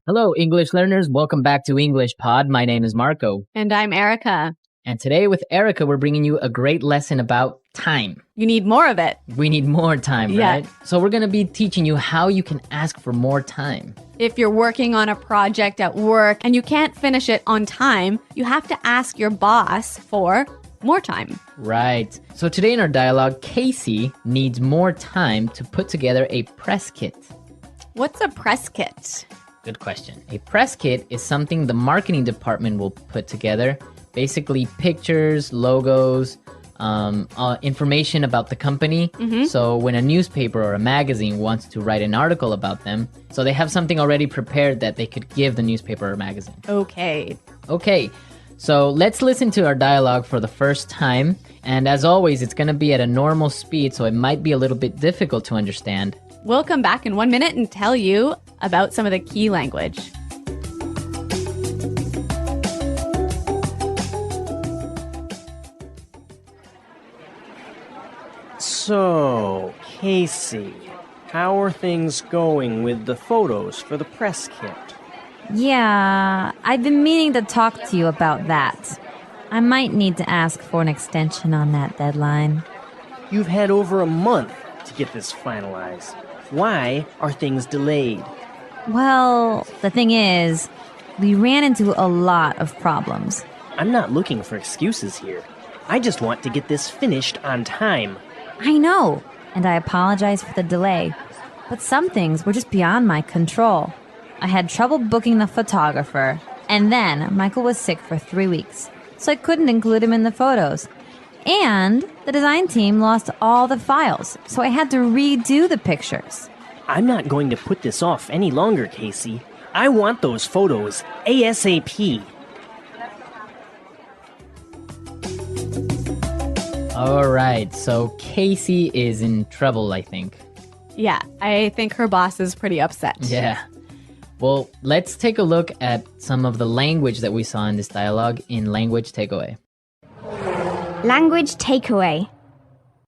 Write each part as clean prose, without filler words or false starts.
Hello, English learners. Welcome back to English Pod. My name is Marco. And I'm Erica. And today with Erica, we're bringing you a great lesson about time. You need more of it. We need more time, Yeah. right? So we're going to be teaching you how you can ask for more time. If you're working on a project at work and you can't finish it on time, you have to ask your boss for more time. Right. So today in our dialogue, Casey needs more time to put together a press kit. What's a press kit? Good question. A press kit is something the marketing department will put together. Basically pictures, logos, information about the company. So when a newspaper or a magazine wants to write an article about them, so they have something already prepared that they could give the newspaper or magazine. Okay. Okay, so let's listen to our dialogue for the first time. And as always, it's going to be at a normal speed, so it might be a little bit difficult to understand. We'll come back in 1 minute and tell you about some of the key language. So, Casey, how are things going with the photos for the press kit? Yeah, I've been meaning to talk to you about that. I might need to ask for an extension on that deadline. You've had over a month to get this finalized. Why are things delayed? Well, the thing is, we ran into a lot of problems. I'm not looking for excuses here. I just want to get this finished on time. I know, and I apologize for the delay. But some things were just beyond my control. I had trouble booking the photographer, and then Michael was sick for 3 weeks, so I couldn't include him in the photos. And the design team lost all the files, so I had to redo the pictures. I'm not going to put this off any longer, Casey. I want those photos ASAP. All right, so Casey is in trouble, I think. Yeah, I think her boss is pretty upset. Yeah. Well, let's take a look at some of the language that we saw in this dialogue in Language Takeaway. Language takeaway.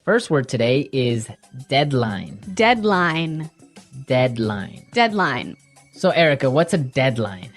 First word today is deadline. Deadline. Deadline. Deadline. So, Erica, what's a deadline?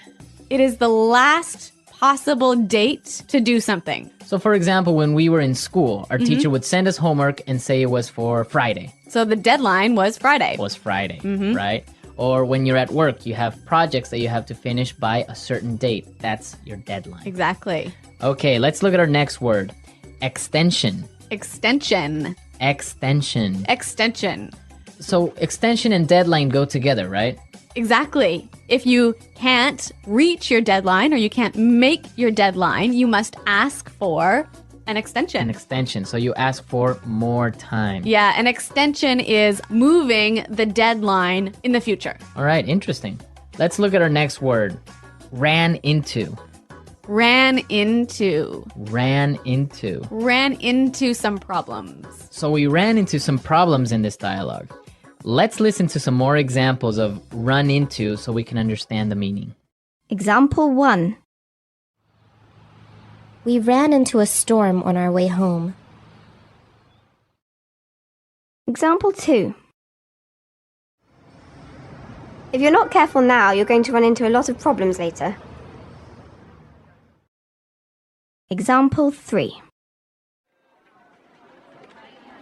It is the last possible date to do something. So, for example, when we were in school, our teacher would send us homework and say it was for Friday. So the deadline was Friday. Right? Or when you're at work, you have projects that you have to finish by a certain date. That's your deadline. Exactly. Okay, let's look at our next word. Extension. Extension. Extension. Extension. So extension and deadline go together, right? Exactly. If you can't reach your deadline or you can't make your deadline, you must ask for an extension. An extension. So you ask for more time. Yeah, an extension is moving the deadline in the future. All right, interesting. Let's look at our next word. Ran into. Ran into. Ran into. Ran into some problems. So we ran into some problems in this dialogue. Let's listen to some more examples of run into so we can understand the meaning. Example 1. We ran into a storm on our way home. Example 2. If you're not careful now, you're going to run into a lot of problems later. Example 3.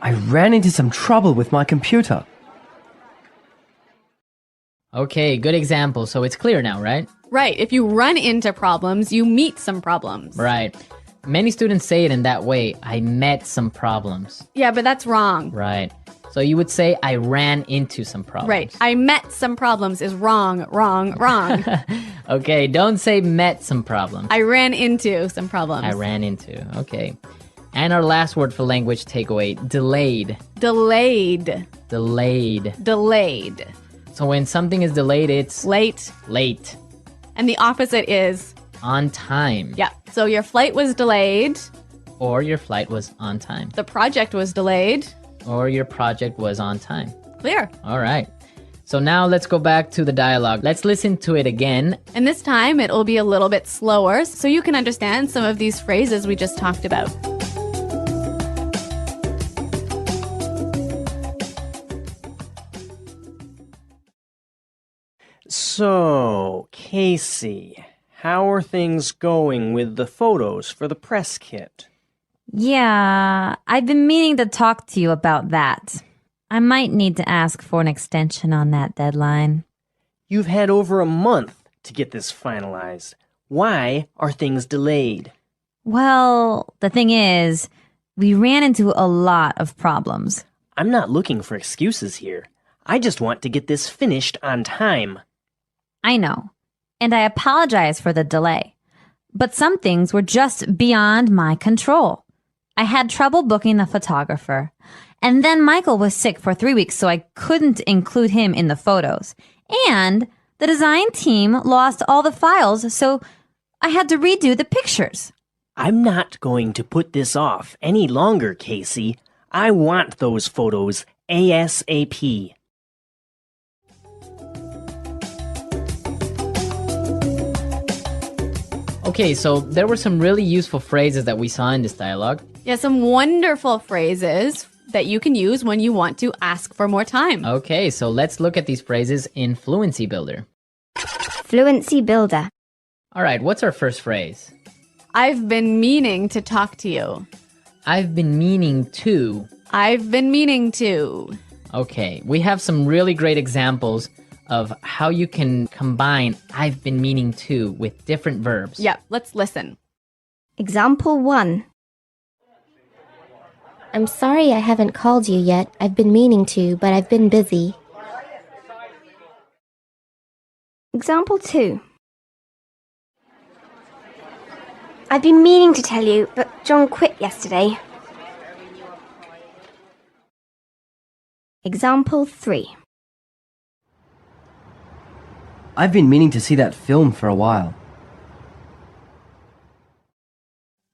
I ran into some trouble with my computer. Okay, good example. So it's clear now, right? Right. If you run into problems, you meet some problems. Right. Many students say it in that way. I met some problems. Yeah, but that's wrong. Right. So you would say I ran into some problems. Right. I met some problems is wrong, wrong, wrong. Okay, don't say met some problems. I ran into some problems. I ran into. Okay. And our last word for language takeaway, delayed. Delayed. Delayed. Delayed. So when something is delayed, it's Late. late. And the opposite is, On time. yeah. So your flight was delayed. Or your flight was on time. The project was delayed. Or your project was on time. Clear. All right. So now let's go back to the dialogue. Let's listen to it again. And this time it will be a little bit slower so you can understand some of these phrases we just talked about. So So, Casey, how are things going with the photos for the press kit? Yeah, I've been meaning to talk to you about that. I might need to ask for an extension on that deadline. You've had over a month to get this finalized. Why are things delayed? Well, the thing is, we ran into a lot of problems. I'm not looking for excuses here. I just want to get this finished on time. I know, and I apologize for the delay. But some things were just beyond my control. I had trouble booking the photographer. And then Michael was sick for 3 weeks, so I couldn't include him in the photos. And the design team lost all the files, so I had to redo the pictures. I'm not going to put this off any longer, Casey. I want those photos ASAP. Okay, so there were some really useful phrases that we saw in this dialogue. Yeah, some wonderful phrases that you can use when you want to ask for more time. Okay, so let's look at these phrases in Fluency Builder. Fluency Builder. All right, what's our first phrase? I've been meaning to talk to you. I've been meaning to. I've been meaning to. Okay, we have some really great examples of how you can combine I've been meaning to with different verbs. Yep, let's listen. Example 1. I'm sorry I haven't called you yet. I've been meaning to, but I've been busy. Example 2. I've been meaning to tell you, but John quit yesterday. Example 3. I've been meaning to see that film for a while.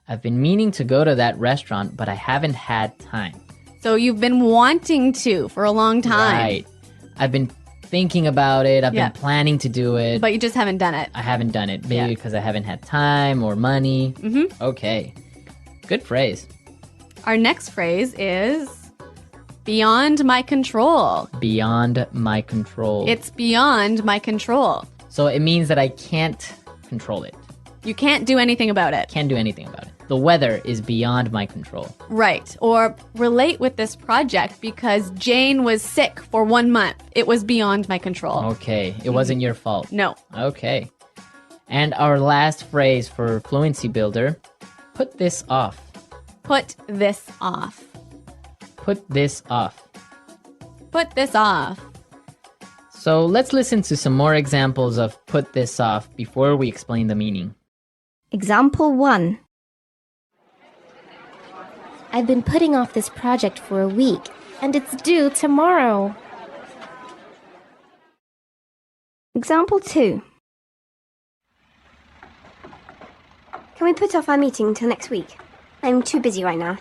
I've been meaning to go to that restaurant, but I haven't had time. So you've been wanting to for a long time. Right. I've been thinking about it. I've Yeah. been planning to do it. But you just haven't done it. I haven't done it. Maybe Yeah. because I haven't had time or money. Mm-hmm. Okay. Good phrase. Our next phrase is beyond my control. Beyond my control. It's beyond my control. So it means that I can't control it. You can't do anything about it. Can't do anything about it. The weather is beyond my control. Right. Or relate with this project because Jane was sick for 1 month. It was beyond my control. Okay. It wasn't your fault. No. Okay. And our last phrase for Fluency Builder, put this off. Put this off. Put this off. Put this off. So let's listen to some more examples of put this off before we explain the meaning. Example 1. I've been putting off this project for a week, and it's due tomorrow. Example 2. Can we put off our meeting till next week? I'm too busy right now.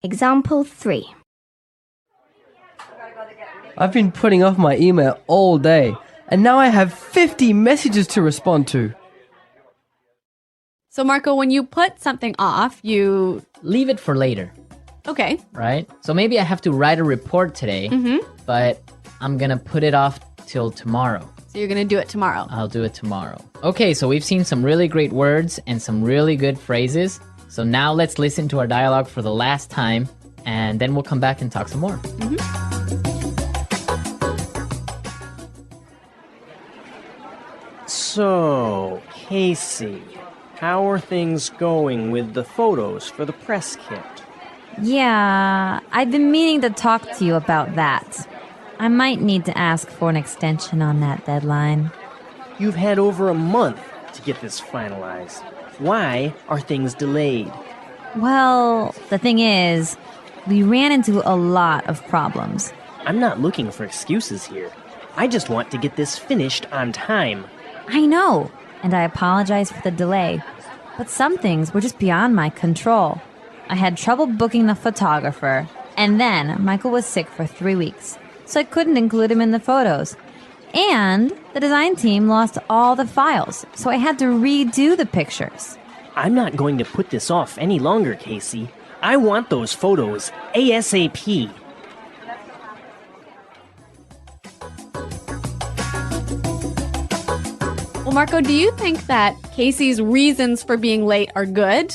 Example 3. I've been putting off my email all day, and now I have 50 messages to respond to. So, Marco, when you put something off, you. Leave it for later, Okay. right? So maybe I have to write a report today, but I'm going to put it off till tomorrow. So, you're going to do it tomorrow. I'll do it tomorrow. Okay, so we've seen some really great words and some really good phrases. So now let's listen to our dialogue for the last time, and then we'll come back and talk some more. So, Casey, how are things going with the photos for the press kit? Yeah, I've been meaning to talk to you about that. I might need to ask for an extension on that deadline. You've had over a month to get this finalized. Why are things delayed? Well, the thing is, we ran into a lot of problems. I'm not looking for excuses here. I just want to get this finished on time. I know, and I apologize for the delay. But some things were just beyond my control. I had trouble booking the photographer, and then Michael was sick for 3 weeks, so I couldn't include him in the photos. And the design team lost all the files, so I had to redo the pictures. I'm not going to put this off any longer, Casey. I want those photos ASAP. Well, Marco, do you think that Casey's reasons for being late are good?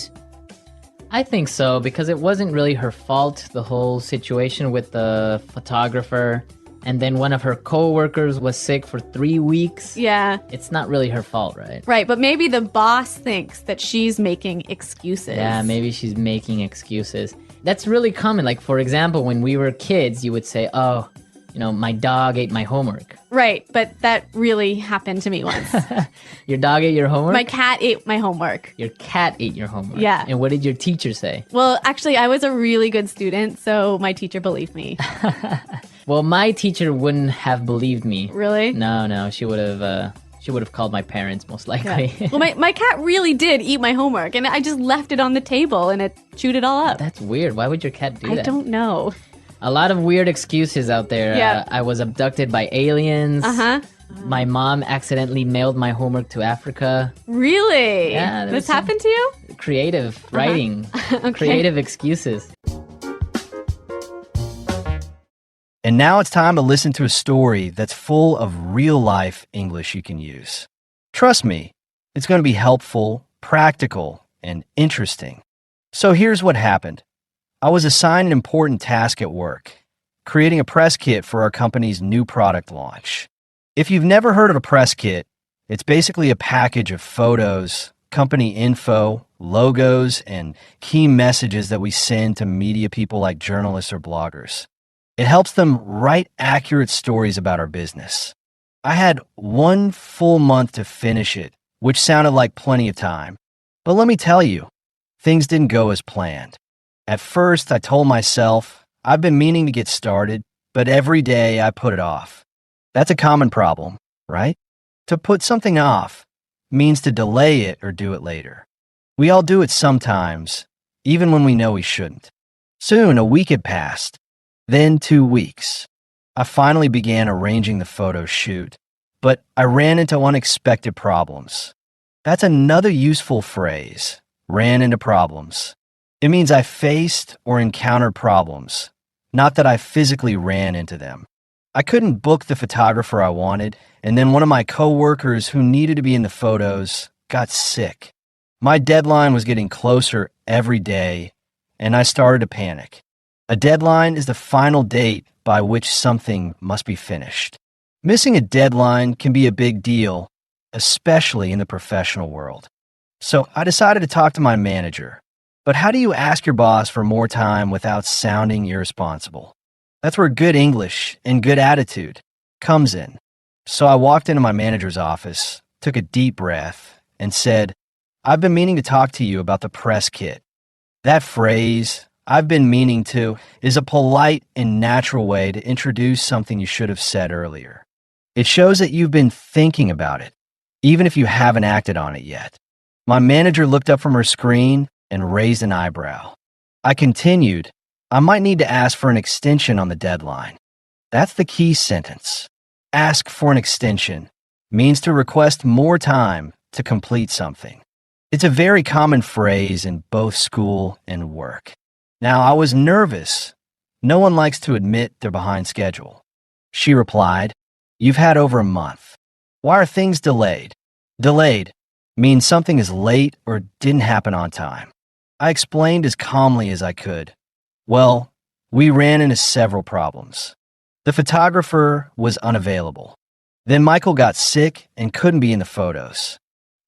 I think so, because it wasn't really her fault, the whole situation with the photographer. And then one of her co-workers was sick for 3 weeks. Yeah. It's not really her fault, right? Right, but maybe the boss thinks that she's making excuses. Yeah, maybe she's making excuses. That's really common. Like, for example, when we were kids, you would say, oh, my dog ate my homework. Right, but that really happened to me once. Your dog ate your homework? My cat ate my homework. Your cat ate your homework? Yeah. And what did your teacher say? Well, actually, I was a really good student, so my teacher believed me. Well, my teacher wouldn't have believed me. Really? No, she would have called my parents most likely. Yeah. Well, my cat really did eat my homework, and I just left it on the table, and it chewed it all up. That's weird. Why would your cat do that? I don't know. A lot of weird excuses out there. Yeah. I was abducted by aliens. Uh-huh. My mom accidentally mailed my homework to Africa. Really? Yeah, This happened to you? Creative writing. Okay. Creative excuses. And now it's time to listen to a story that's full of real-life English you can use. Trust me, it's going to be helpful, practical, and interesting. So here's what happened. I was assigned an important task at work, creating a press kit for our company's new product launch. If you've never heard of a press kit, it's basically a package of photos, company info, logos, and key messages that we send to media people like journalists or bloggers. It helps them write accurate stories about our business. I had 1 full month to finish it, which sounded like plenty of time. But let me tell you, things didn't go as planned. At first, I told myself, I've been meaning to get started, but every day I put it off. That's a common problem, right? To put something off means to delay it or do it later. We all do it sometimes, even when we know we shouldn't. Soon, a week had passed, then 2 weeks. I finally began arranging the photo shoot, but I ran into unexpected problems. That's another useful phrase, ran into problems. It means I faced or encountered problems, not that I physically ran into them. I couldn't book the photographer I wanted, and then one of my coworkers who needed to be in the photos got sick. My deadline was getting closer every day, and I started to panic. A deadline is the final date by which something must be finished. Missing a deadline can be a big deal, especially in the professional world. So I decided to talk to my manager. But how do you ask your boss for more time without sounding irresponsible? That's where good English and good attitude comes in. So I walked into my manager's office, took a deep breath, and said, I've been meaning to talk to you about the press kit. That phrase, I've been meaning to, is a polite and natural way to introduce something you should have said earlier. It shows that you've been thinking about it, even if you haven't acted on it yet. My manager looked up from her screen and raised an eyebrow. I continued, I might need to ask for an extension on the deadline. That's the key sentence. Ask for an extension means to request more time to complete something. It's a very common phrase in both school and work. Now, I was nervous. No one likes to admit they're behind schedule. She replied, You've had over a month. Why are things delayed? Delayed means something is late or didn't happen on time. I explained as calmly as I could. Well, we ran into several problems. The photographer was unavailable. Then Michael got sick and couldn't be in the photos.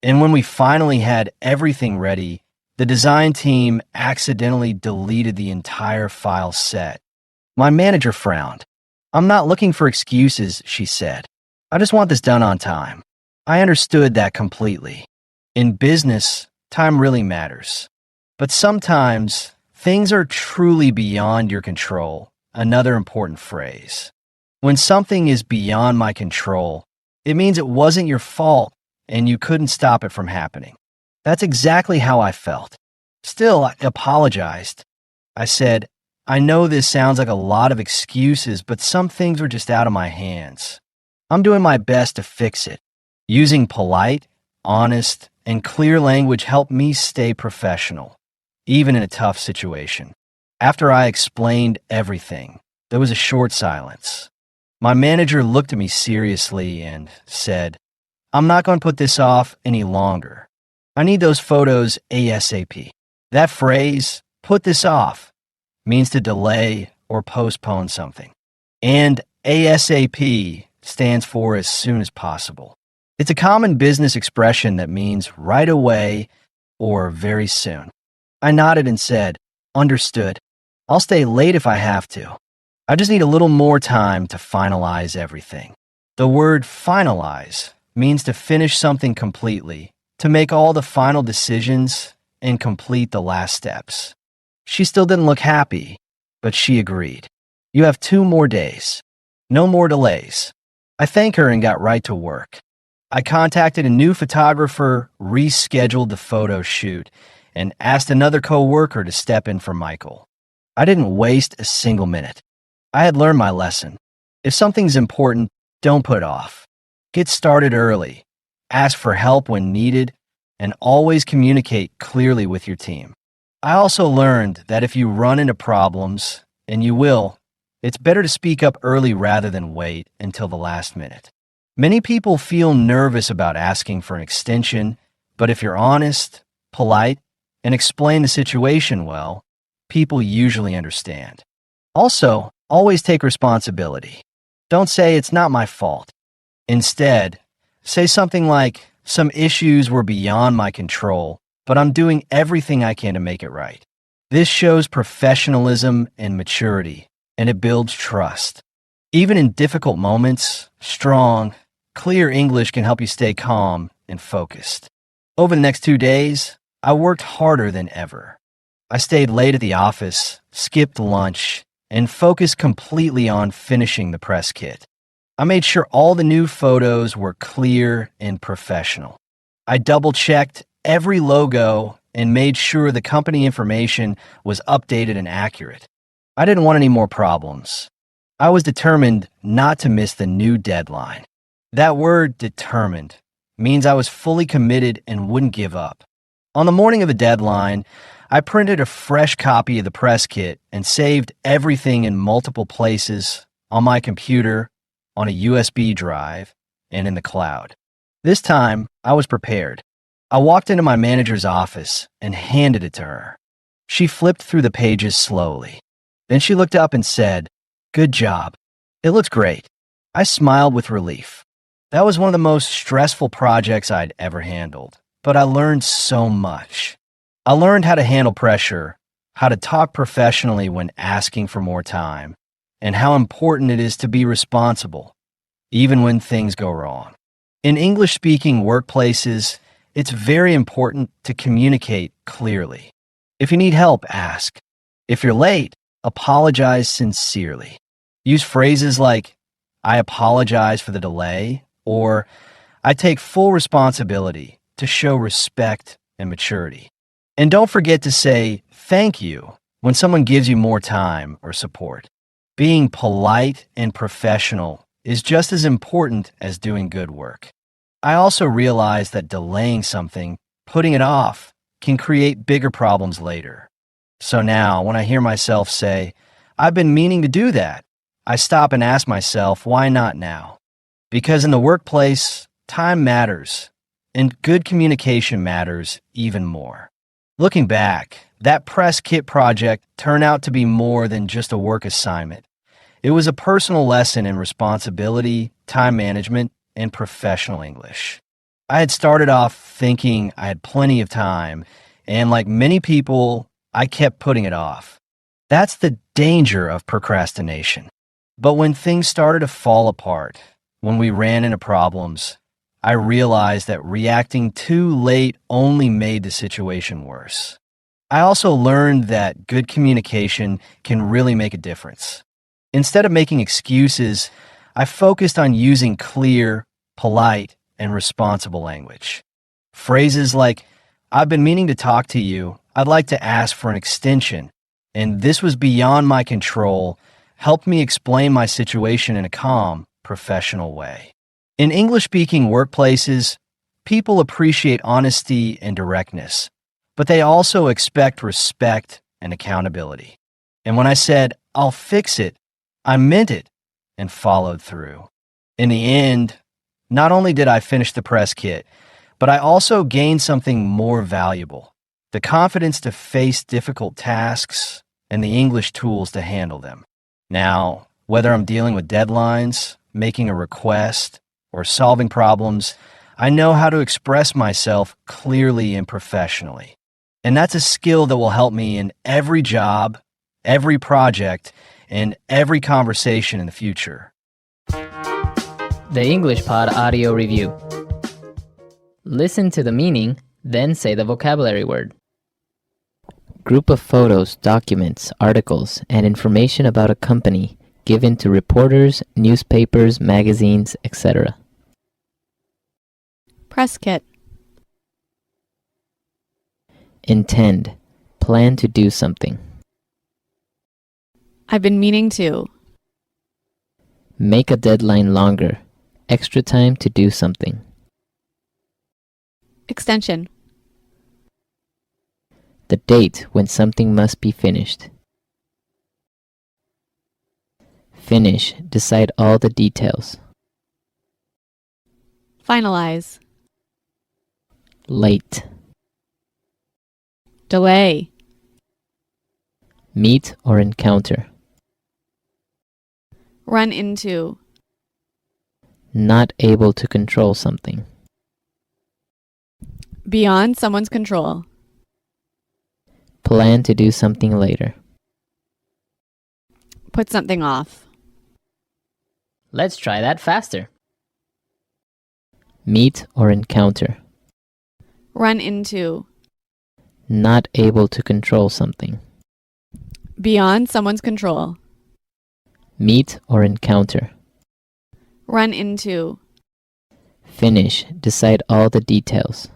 And when we finally had everything ready, the design team accidentally deleted the entire file set. My manager frowned. I'm not looking for excuses, she said. I just want this done on time. I understood that completely. In business, time really matters. But sometimes, things are truly beyond your control, another important phrase. When something is beyond my control, it means it wasn't your fault and you couldn't stop it from happening. That's exactly how I felt. Still, I apologized. I said, I know this sounds like a lot of excuses, but some things were just out of my hands. I'm doing my best to fix it. Using polite, honest, and clear language helped me stay professional, even in a tough situation. After I explained everything, there was a short silence. My manager looked at me seriously and said, I'm not going to put this off any longer. I need those photos ASAP. That phrase, put this off, means to delay or postpone something. And ASAP stands for as soon as possible. It's a common business expression that means right away or very soon. I nodded and said, understood. I'll stay late if I have to. I just need a little more time to finalize everything. The word finalize means to finish something completely, to make all the final decisions and complete the last steps. She still didn't look happy, but she agreed. You have 2 more days. No more delays. I thanked her and got right to work. I contacted a new photographer, rescheduled the photo shoot, and asked another coworker to step in for Michael. I didn't waste a single minute. I had learned my lesson. If something's important, don't put it off. Get started early. Ask for help when needed, and always communicate clearly with your team. I also learned that if you run into problems, and you will, it's better to speak up early rather than wait until the last minute. Many people feel nervous about asking for an extension, but if you're honest, polite, and explain the situation well, people usually understand. Also, always take responsibility. Don't say it's not my fault. Instead, say something like, some issues were beyond my control, but I'm doing everything I can to make it right. This shows professionalism and maturity, and it builds trust. Even in difficult moments, strong, clear English can help you stay calm and focused. Over the next 2 days, I worked harder than ever. I stayed late at the office, skipped lunch, and focused completely on finishing the press kit. I made sure all the new photos were clear and professional. I double-checked every logo and made sure the company information was updated and accurate. I didn't want any more problems. I was determined not to miss the new deadline. That word, determined, means I was fully committed and wouldn't give up. On the morning of the deadline, I printed a fresh copy of the press kit and saved everything in multiple places on my computer, on a USB drive, and in the cloud. This time, I was prepared. I walked into my manager's office and handed it to her. She flipped through the pages slowly. Then she looked up and said, "Good job. It looks great." I smiled with relief. That was one of the most stressful projects I'd ever handled, but I learned so much. I learned how to handle pressure, how to talk professionally when asking for more time, and how important it is to be responsible, even when things go wrong. In English-speaking workplaces, it's very important to communicate clearly. If you need help, ask. If you're late, apologize sincerely. Use phrases like, "I apologize for the delay," or "I take full responsibility," to show respect and maturity. And don't forget to say thank you when someone gives you more time or support. Being polite and professional is just as important as doing good work. I also realized that delaying something, putting it off, can create bigger problems later. So now, when I hear myself say, "I've been meaning to do that," I stop and ask myself, why not now? Because in the workplace, time matters, and good communication matters even more. Looking back, that press kit project turned out to be more than just a work assignment. It was a personal lesson in responsibility, time management, and professional English. I had started off thinking I had plenty of time, and like many people, I kept putting it off. That's the danger of procrastination. But when things started to fall apart, when we ran into problems, I realized that reacting too late only made the situation worse. I also learned that good communication can really make a difference. Instead of making excuses, I focused on using clear, polite, and responsible language. Phrases like, "I've been meaning to talk to you. I'd like to ask for an extension," and "this was beyond my control," helped me explain my situation in a calm, professional way. In English-speaking workplaces, people appreciate honesty and directness, but they also expect respect and accountability. And when I said, "I'll fix it," I meant it and followed through. In the end, Not only did I finish the press kit, but I also gained something more valuable: the confidence to face difficult tasks and the English tools to handle them. Now, whether I'm dealing with deadlines, making a request, or solving problems, I know how to express myself clearly and professionally. And that's a skill that will help me in every job, every project, and every conversation in the future. The English Pod Audio Review. Listen to the meaning, then say the vocabulary word. Group of photos, documents, articles, and information about a company given to reporters, newspapers, magazines, etc. Press kit. Intend. Plan to do something. I've been meaning to. Make a deadline longer. Extra time to do something. Extension. The date when something must be finished. Finish. Decide all the details. Finalize. Late. Delay. Meet or encounter. Run into. Not able to control something. Beyond someone's control. Plan to do something later. Put something off. Let's try that faster. Meet or encounter. Run into. Not able to control something. Beyond someone's control. Meet or encounter. Run into. Finish. Decide all the details.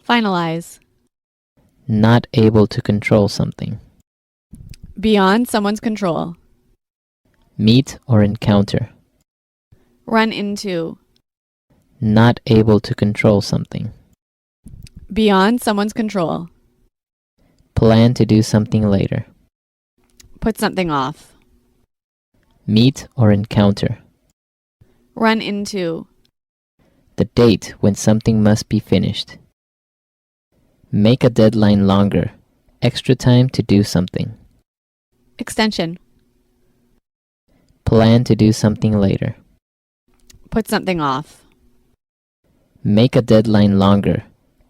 Finalize. Not able to control something. Beyond someone's control. Meet or encounter. Run into. Not able to control something. Beyond someone's control. Plan to do something later. Put something off. Meet or encounter. Run into. The date when something must be finished. Make a deadline longer. Extra time to do something. Extension. Plan to do something later. Put something off. Make a deadline longer.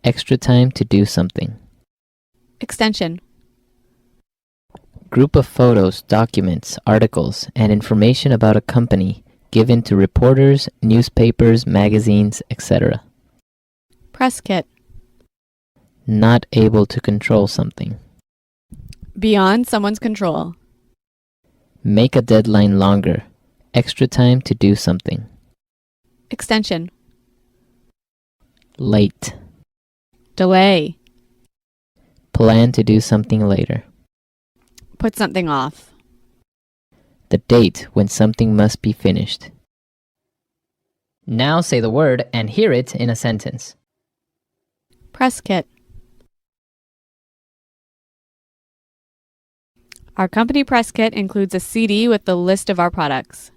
Extra time to do something. Extension. Group of photos, documents, articles, and information about a company given to reporters, newspapers, magazines, etc. Press kit. Not able to control something. Beyond someone's control. Make a deadline longer. Extra time to do something. Extension. Late. Delay. Plan to do something later. Put something off. The date when something must be finished. Now say the word and hear it in a sentence. Press kit. Our company press kit includes a CD with the list of our products.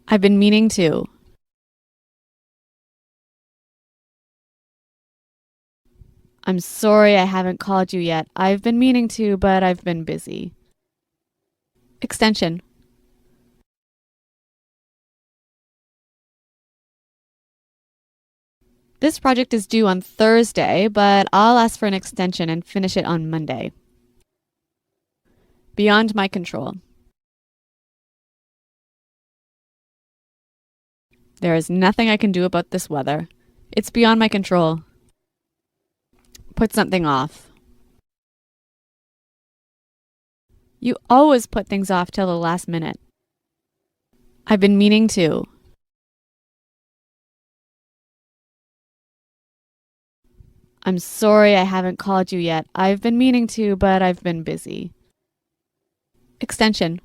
I've been meaning to. I'm sorry I haven't called you yet. I've been meaning to, but I've been busy. Extension. This project is due on Thursday, but I'll ask for an extension and finish it on Monday. Beyond my control. There is nothing I can do about this weather. It's beyond my control. Put something off. You always put things off till the last minute. I've been meaning to. I'm sorry I haven't called you yet. I've been meaning to, but I've been busy. Extension.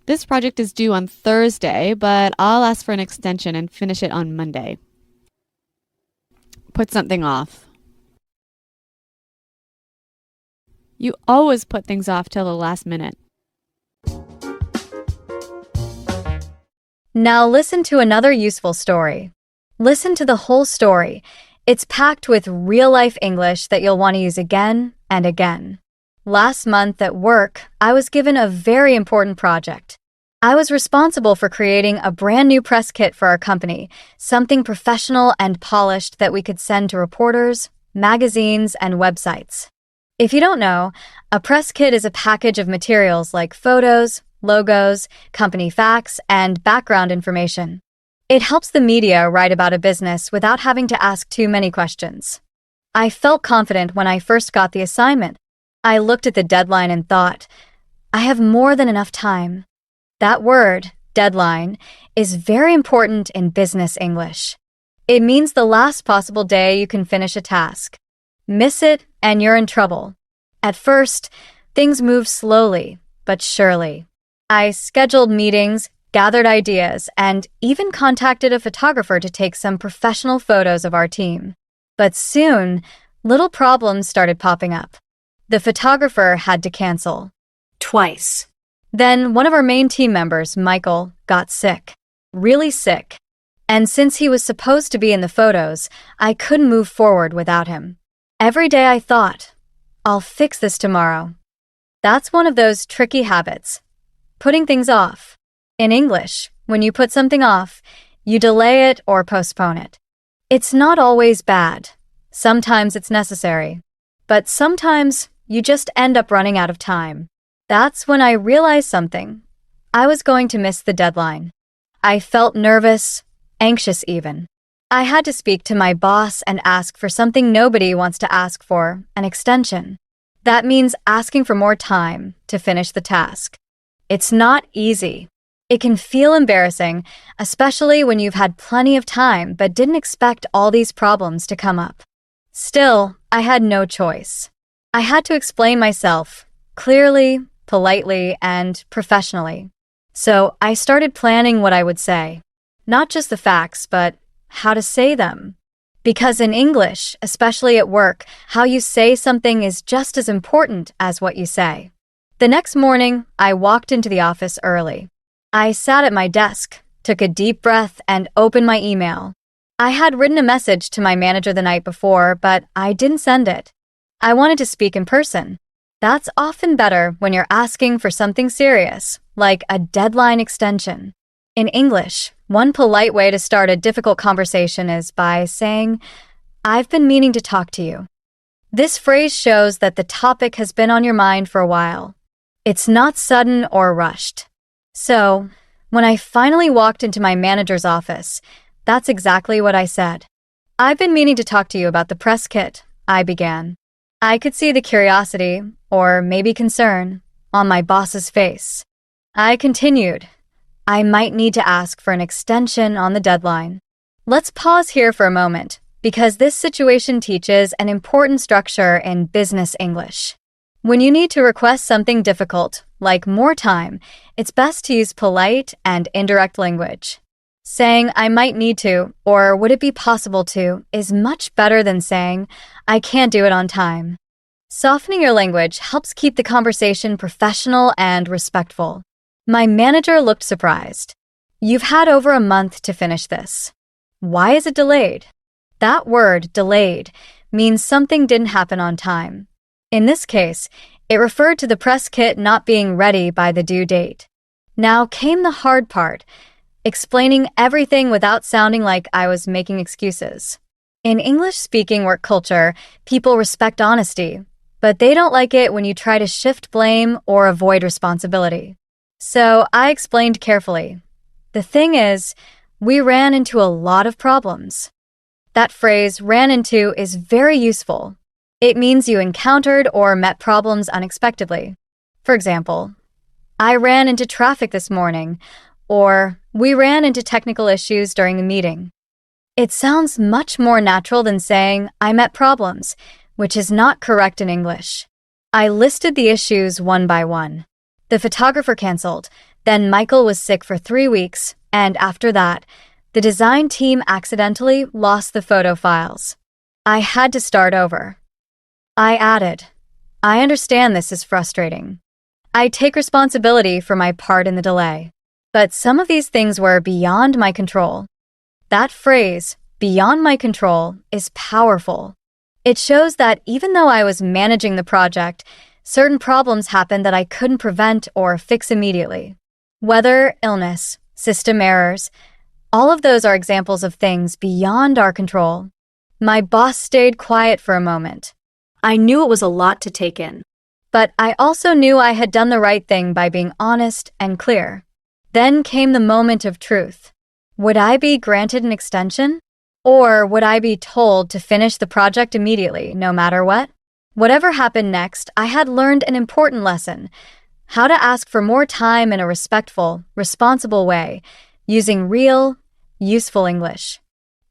This project is due on Thursday, but I'll ask for an extension and finish it on Monday. Put something off. You always put things off till the last minute. Now listen to another useful story. Listen to the whole story. It's packed with real-life English that you'll want to use again and again. Last month at work, I was given a very important project. I was responsible for creating a brand new press kit for our company, something professional and polished that we could send to reporters, magazines, and websites. If you don't know, a press kit is a package of materials like photos, logos, company facts, and background information. It helps the media write about a business without having to ask too many questions. I felt confident when I first got the assignment. I looked at the deadline and thought, I have more than enough time. That word, deadline, is very important in business English. It means the last possible day you can finish a task. Miss it, and you're in trouble. At first, things moved slowly, but surely. I scheduled meetings, gathered ideas, and even contacted a photographer to take some professional photos of our team. But soon, little problems started popping up. The photographer had to cancel. Twice. Then one of our main team members, Michael, got sick. Really sick. And since he was supposed to be in the photos, I couldn't move forward without him. Every day I thought, I'll fix this tomorrow. That's one of those tricky habits. Putting things off. In English, when you put something off, you delay it or postpone it. It's not always bad. Sometimes it's necessary. But sometimes you just end up running out of time. That's when I realized something. I was going to miss the deadline. I felt nervous, anxious even. I had to speak to my boss and ask for something nobody wants to ask for, an extension. That means asking for more time to finish the task. It's not easy. It can feel embarrassing, especially when you've had plenty of time but didn't expect all these problems to come up. Still, I had no choice. I had to explain myself clearly, politely, and professionally. So I started planning what I would say. Not just the facts, but how to say them. Because in English, especially at work, how you say something is just as important as what you say. The next morning, I walked into the office early. I sat at my desk, took a deep breath, and opened my email. I had written a message to my manager the night before, but I didn't send it. I wanted to speak in person. That's often better when you're asking for something serious, like a deadline extension. In English, one polite way to start a difficult conversation is by saying, I've been meaning to talk to you. This phrase shows that the topic has been on your mind for a while. It's not sudden or rushed. So, when I finally walked into my manager's office, that's exactly what I said. I've been meaning to talk to you about the press kit, I began. I could see the curiosity, or maybe concern, on my boss's face. I continued. I might need to ask for an extension on the deadline. Let's pause here for a moment, because this situation teaches an important structure in business English. When you need to request something difficult, like more time, it's best to use polite and indirect language. Saying, I might need to, or would it be possible to, is much better than saying, I can't do it on time. Softening your language helps keep the conversation professional and respectful. My manager looked surprised. You've had over a month to finish this. Why is it delayed? That word, delayed, means something didn't happen on time. In this case, it referred to the press kit not being ready by the due date. Now came the hard part, explaining everything without sounding like I was making excuses. In English-speaking work culture, people respect honesty, but they don't like it when you try to shift blame or avoid responsibility. So I explained carefully. The thing is, we ran into a lot of problems. That phrase, ran into, is very useful. It means you encountered or met problems unexpectedly. For example, I ran into traffic this morning, or we ran into technical issues during the meeting. It sounds much more natural than saying, I met problems, which is not correct in English. I listed the issues one by one. The photographer canceled, then Michael was sick for 3 weeks, and after that, the design team accidentally lost the photo files. I had to start over. I added, I understand this is frustrating. I take responsibility for my part in the delay. But some of these things were beyond my control. That phrase, beyond my control, is powerful. It shows that even though I was managing the project, certain problems happened that I couldn't prevent or fix immediately. Weather, illness, system errors, all of those are examples of things beyond our control. My boss stayed quiet for a moment. I knew it was a lot to take in. But I also knew I had done the right thing by being honest and clear. Then came the moment of truth. Would I be granted an extension? Or would I be told to finish the project immediately, no matter what? Whatever happened next, I had learned an important lesson: how to ask for more time in a respectful, responsible way, using real, useful English.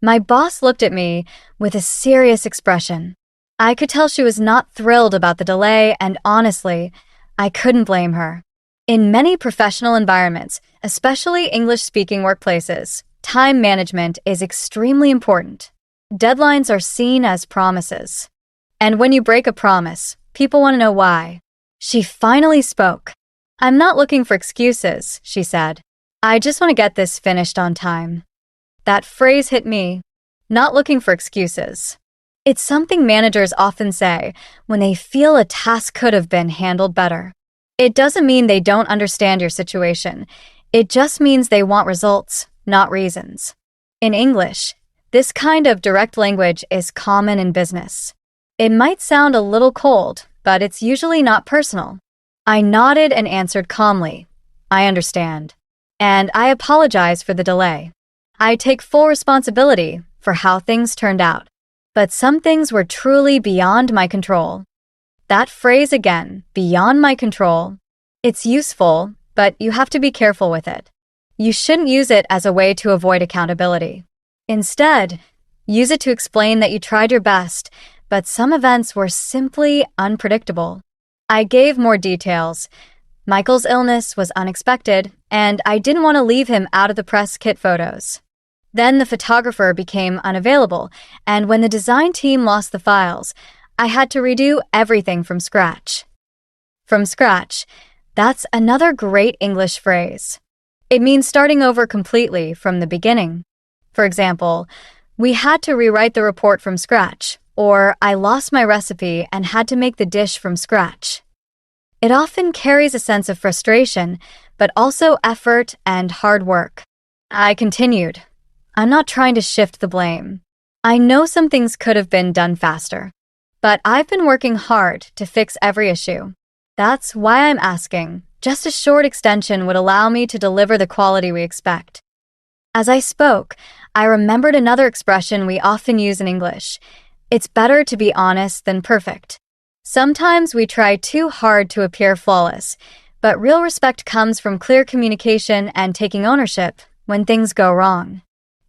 My boss looked at me with a serious expression. I could tell she was not thrilled about the delay, and honestly, I couldn't blame her. In many professional environments, especially English-speaking workplaces, time management is extremely important. Deadlines are seen as promises. And when you break a promise, people want to know why. She finally spoke. "I'm not looking for excuses," she said. "I just want to get this finished on time." That phrase hit me. Not looking for excuses. It's something managers often say when they feel a task could have been handled better. It doesn't mean they don't understand your situation. It just means they want results, not reasons. In English, this kind of direct language is common in business. It might sound a little cold, but it's usually not personal. I nodded and answered calmly, "I understand. And I apologize for the delay. I take full responsibility for how things turned out. But some things were truly beyond my control." That phrase again, beyond my control, it's useful, but you have to be careful with it. You shouldn't use it as a way to avoid accountability. Instead, use it to explain that you tried your best, but some events were simply unpredictable. I gave more details. Michael's illness was unexpected, and I didn't want to leave him out of the press kit photos. Then the photographer became unavailable, and when the design team lost the files, I had to redo everything from scratch. From scratch, that's another great English phrase. It means starting over completely from the beginning. For example, we had to rewrite the report from scratch, or I lost my recipe and had to make the dish from scratch. It often carries a sense of frustration, but also effort and hard work. I continued. I'm not trying to shift the blame. I know some things could have been done faster, but I've been working hard to fix every issue. That's why I'm asking. Just a short extension would allow me to deliver the quality we expect. As I spoke, I remembered another expression we often use in English. It's better to be honest than perfect. Sometimes we try too hard to appear flawless, but real respect comes from clear communication and taking ownership when things go wrong.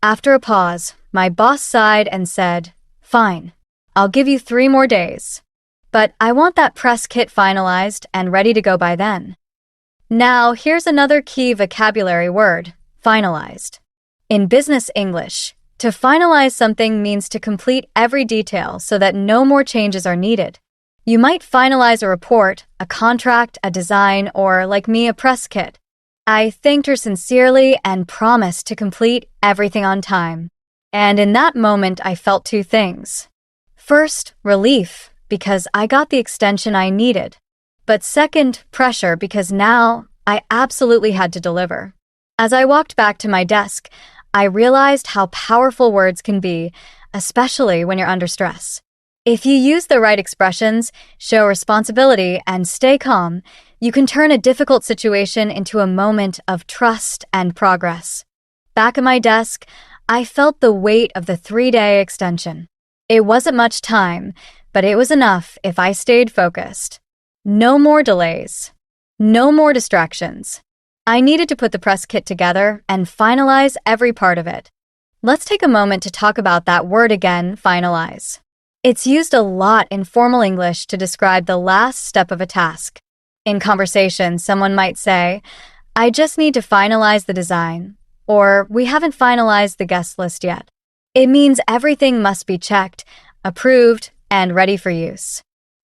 After a pause, my boss sighed and said, "Fine, I'll give you 3 more days. But I want that press kit finalized and ready to go by then." Now, here's another key vocabulary word, finalized. In business English, to finalize something means to complete every detail so that no more changes are needed. You might finalize a report, a contract, a design, or, like me, a press kit. I thanked her sincerely and promised to complete everything on time. And in that moment, I felt 2 things. First, relief, because I got the extension I needed. But second, pressure, because now I absolutely had to deliver. As I walked back to my desk, I realized how powerful words can be, especially when you're under stress. If you use the right expressions, show responsibility, and stay calm, you can turn a difficult situation into a moment of trust and progress. Back at my desk, I felt the weight of the 3-day extension. It wasn't much time, but it was enough if I stayed focused. No more delays. No more distractions. I needed to put the press kit together and finalize every part of it. Let's take a moment to talk about that word again, finalize. It's used a lot in formal English to describe the last step of a task. In conversation, someone might say, "I just need to finalize the design," or "We haven't finalized the guest list yet." It means everything must be checked, approved, and ready for use.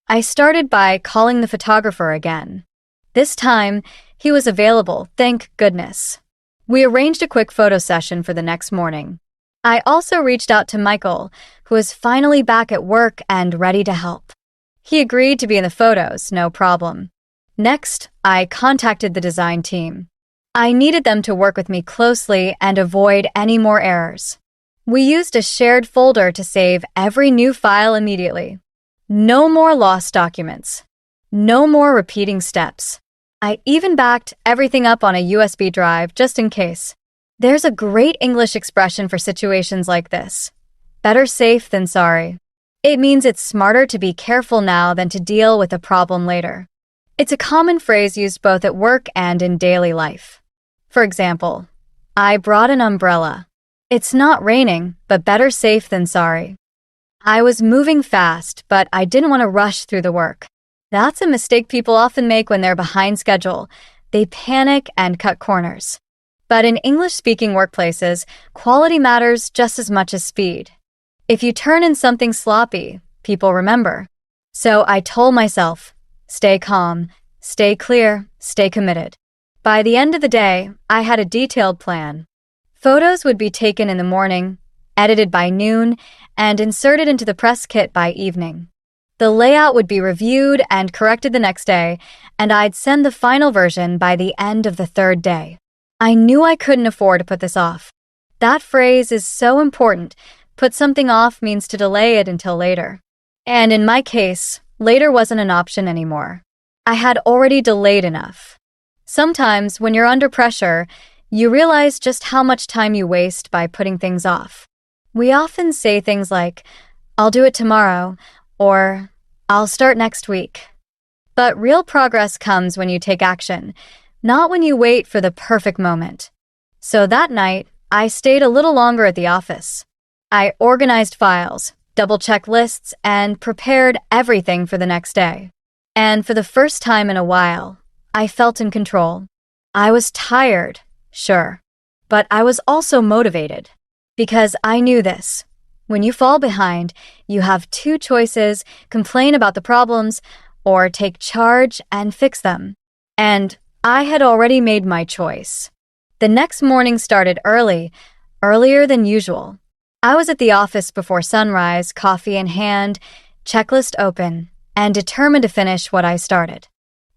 I started by calling the photographer again. This time, he was available, thank goodness. We arranged a quick photo session for the next morning. I also reached out to Michael, who was finally back at work and ready to help. He agreed to be in the photos, no problem. Next, I contacted the design team. I needed them to work with me closely and avoid any more errors. We used a shared folder to save every new file immediately. No more lost documents. No more repeating steps. I even backed everything up on a USB drive just in case. There's a great English expression for situations like this. Better safe than sorry. It means it's smarter to be careful now than to deal with a problem later. It's a common phrase used both at work and in daily life. For example, I brought an umbrella. It's not raining, but better safe than sorry. I was moving fast, but I didn't want to rush through the work. That's a mistake people often make when they're behind schedule. They panic and cut corners. But in English-speaking workplaces, quality matters just as much as speed. If you turn in something sloppy, people remember. So I told myself, stay calm, stay clear, stay committed. By the end of the day, I had a detailed plan. Photos would be taken in the morning, edited by noon, and inserted into the press kit by evening. The layout would be reviewed and corrected the next day, and I'd send the final version by the end of the third day. I knew I couldn't afford to put this off. That phrase is so important. Put something off means to delay it until later. And in my case, later wasn't an option anymore. I had already delayed enough. Sometimes, when you're under pressure, you realize just how much time you waste by putting things off. We often say things like, I'll do it tomorrow, or I'll start next week. But real progress comes when you take action, not when you wait for the perfect moment. So that night, I stayed a little longer at the office. I organized files, double-checked lists, and prepared everything for the next day. And for the first time in a while, I felt in control. I was tired, sure, but I was also motivated. Because I knew this. When you fall behind, you have two choices: complain about the problems, or take charge and fix them. And I had already made my choice. The next morning started early, earlier than usual. I was at the office before sunrise, coffee in hand, checklist open, and determined to finish what I started.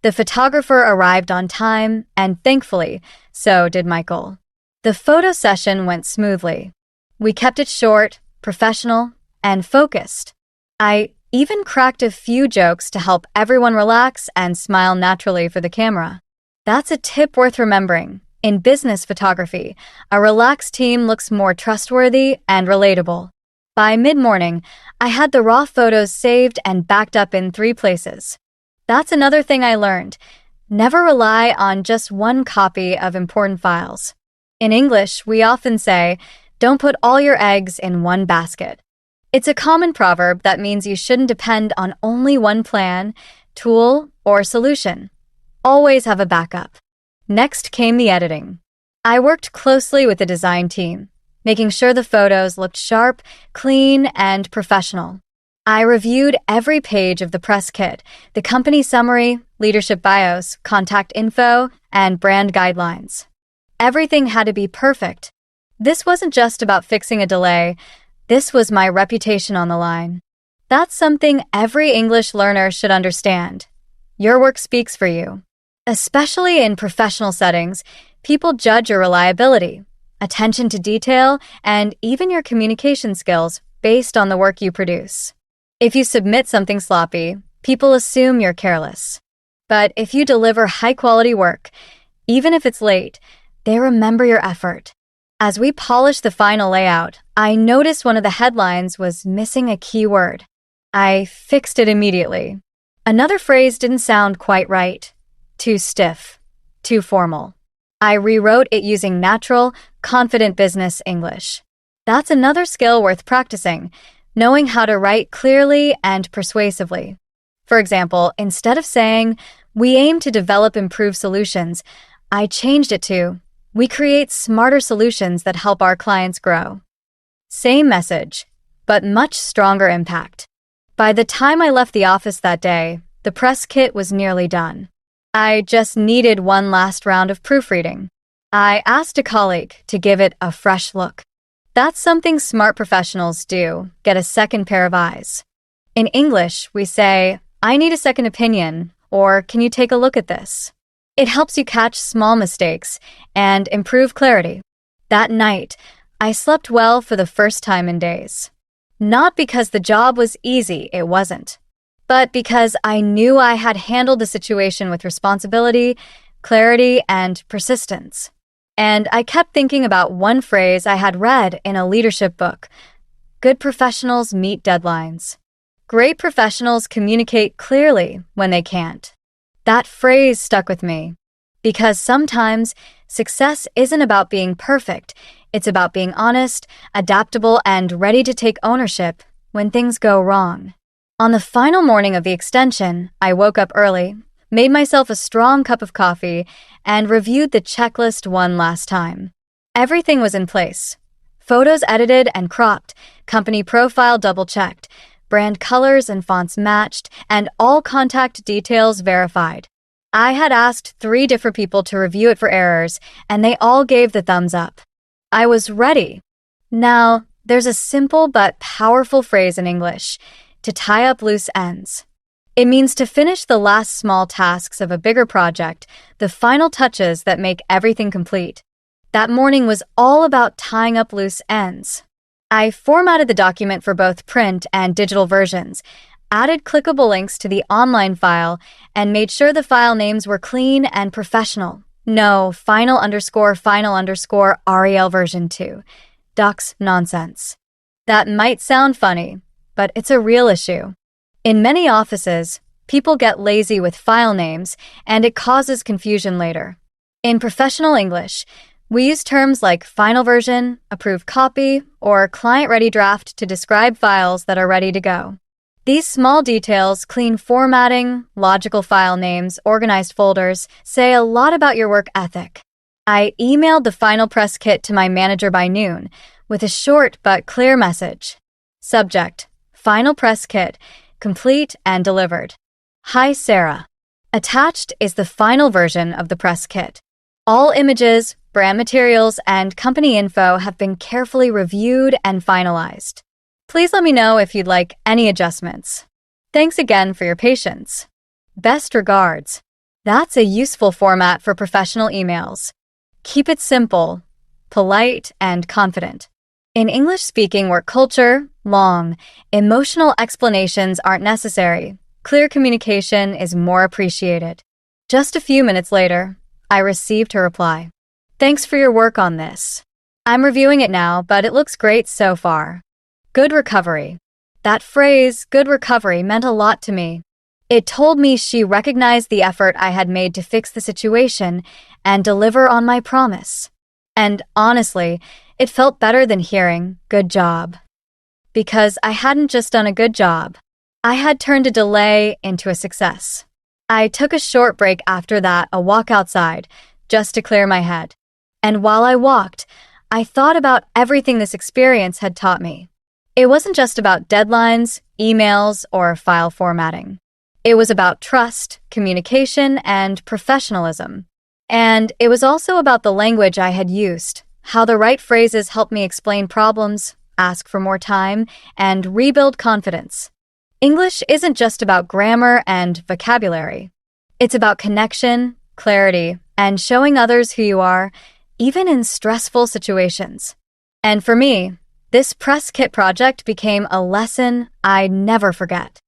The photographer arrived on time, and thankfully, so did Michael. The photo session went smoothly. We kept it short, professional, and focused. I even cracked a few jokes to help everyone relax and smile naturally for the camera. That's a tip worth remembering. In business photography, a relaxed team looks more trustworthy and relatable. By mid-morning, I had the raw photos saved and backed up in 3 places. That's another thing I learned. Never rely on just one copy of important files. In English, we often say, don't put all your eggs in one basket. It's a common proverb that means you shouldn't depend on only one plan, tool, or solution. Always have a backup. Next came the editing. I worked closely with the design team, making sure the photos looked sharp, clean, and professional. I reviewed every page of the press kit, the company summary, leadership bios, contact info, and brand guidelines. Everything had to be perfect. This wasn't just about fixing a delay. This was my reputation on the line. That's something every English learner should understand. Your work speaks for you. Especially in professional settings, people judge your reliability, attention to detail, and even your communication skills based on the work you produce. If you submit something sloppy, people assume you're careless. But if you deliver high-quality work, even if it's late, they remember your effort. As we polished the final layout, I noticed one of the headlines was missing a key word. I fixed it immediately. Another phrase didn't sound quite right. Too stiff. Too formal. I rewrote it using natural, confident business English. That's another skill worth practicing, knowing how to write clearly and persuasively. For example, instead of saying, "We aim to develop improved solutions," I changed it to, "We create smarter solutions that help our clients grow." Same message, but much stronger impact. By the time I left the office that day, the press kit was nearly done. I just needed one last round of proofreading. I asked a colleague to give it a fresh look. That's something smart professionals do, get a second pair of eyes. In English, we say, "I need a second opinion," or "Can you take a look at this?" It helps you catch small mistakes and improve clarity. That night, I slept well for the first time in days. Not because the job was easy, it wasn't, but because I knew I had handled the situation with responsibility, clarity, and persistence. And I kept thinking about one phrase I had read in a leadership book: good professionals meet deadlines. Great professionals communicate clearly when they can't. That phrase stuck with me because sometimes success isn't about being perfect. It's about being honest, adaptable, and ready to take ownership when things go wrong. On the final morning of the extension, I woke up early, made myself a strong cup of coffee, and reviewed the checklist one last time. Everything was in place. Photos edited and cropped, company profile double-checked, brand colors and fonts matched, and all contact details verified. I had asked 3 different people to review it for errors, and they all gave the thumbs up. I was ready. Now, there's a simple but powerful phrase in English: to tie up loose ends. It means to finish the last small tasks of a bigger project, the final touches that make everything complete. That morning was all about tying up loose ends. I formatted the document for both print and digital versions, added clickable links to the online file, and made sure the file names were clean and professional. No final_final_ Ariel version 2. Docs nonsense. That might sound funny, but it's a real issue. In many offices, people get lazy with file names, and it causes confusion later. In professional English, we use terms like final version, approved copy, or client-ready draft to describe files that are ready to go. These small details, clean formatting, logical file names, organized folders, say a lot about your work ethic. I emailed the final press kit to my manager by noon with a short but clear message. Subject: Final press kit, complete and delivered. Hi, Sarah. Attached is the final version of the press kit. All images, brand materials, and company info have been carefully reviewed and finalized. Please let me know if you'd like any adjustments. Thanks again for your patience. Best regards. That's a useful format for professional emails. Keep it simple, polite, and confident. In English-speaking work culture, long, emotional explanations aren't necessary. Clear communication is more appreciated. Just a few minutes later, I received her reply. Thanks for your work on this. I'm reviewing it now, but it looks great so far. Good recovery. That phrase, good recovery, meant a lot to me. It told me she recognized the effort I had made to fix the situation and deliver on my promise. And honestly, it felt better than hearing, good job. Because I hadn't just done a good job. I had turned a delay into a success. I took a short break after that, a walk outside, just to clear my head. And while I walked, I thought about everything this experience had taught me. It wasn't just about deadlines, emails, or file formatting. It was about trust, communication, and professionalism. And it was also about the language I had used, how the right phrases helped me explain problems, ask for more time, and rebuild confidence. English isn't just about grammar and vocabulary. It's about connection, clarity, and showing others who you are, even in stressful situations. And for me, this press kit project became a lesson I'd never forget.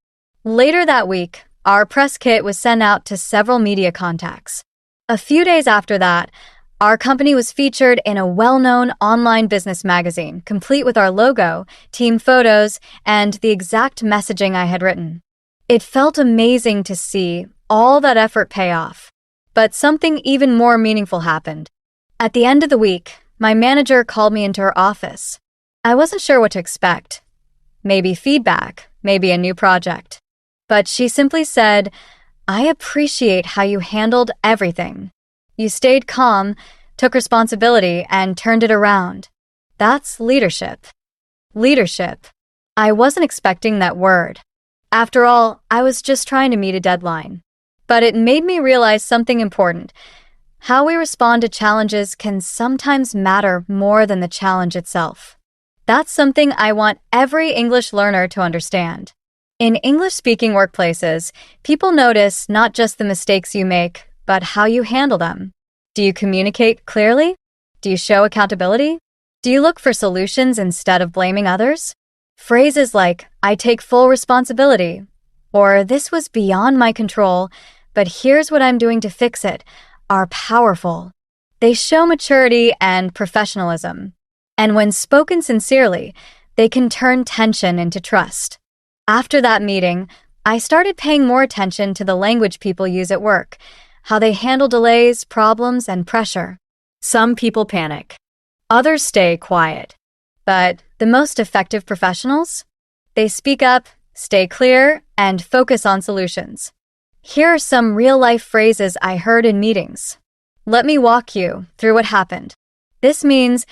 Later that week, our press kit was sent out to several media contacts. A few days after that, our company was featured in a well-known online business magazine, complete with our logo, team photos, and the exact messaging I had written. It felt amazing to see all that effort pay off. But something even more meaningful happened. At the end of the week, my manager called me into her office. I wasn't sure what to expect. Maybe feedback, maybe a new project. But she simply said, "I appreciate how you handled everything. You stayed calm, took responsibility, and turned it around. That's leadership." Leadership. I wasn't expecting that word. After all, I was just trying to meet a deadline. But it made me realize something important. How we respond to challenges can sometimes matter more than the challenge itself. That's something I want every English learner to understand. In English-speaking workplaces, people notice not just the mistakes you make, but how you handle them. Do you communicate clearly? Do you show accountability? Do you look for solutions instead of blaming others? Phrases like, I take full responsibility, or this was beyond my control, but here's what I'm doing to fix it, are powerful. They show maturity and professionalism. And when spoken sincerely, they can turn tension into trust. After that meeting, I started paying more attention to the language people use at work, how they handle delays, problems, and pressure. Some people panic. Others stay quiet. But the most effective professionals? They speak up, stay clear, and focus on solutions. Here are some real-life phrases I heard in meetings. Let me walk you through what happened. This means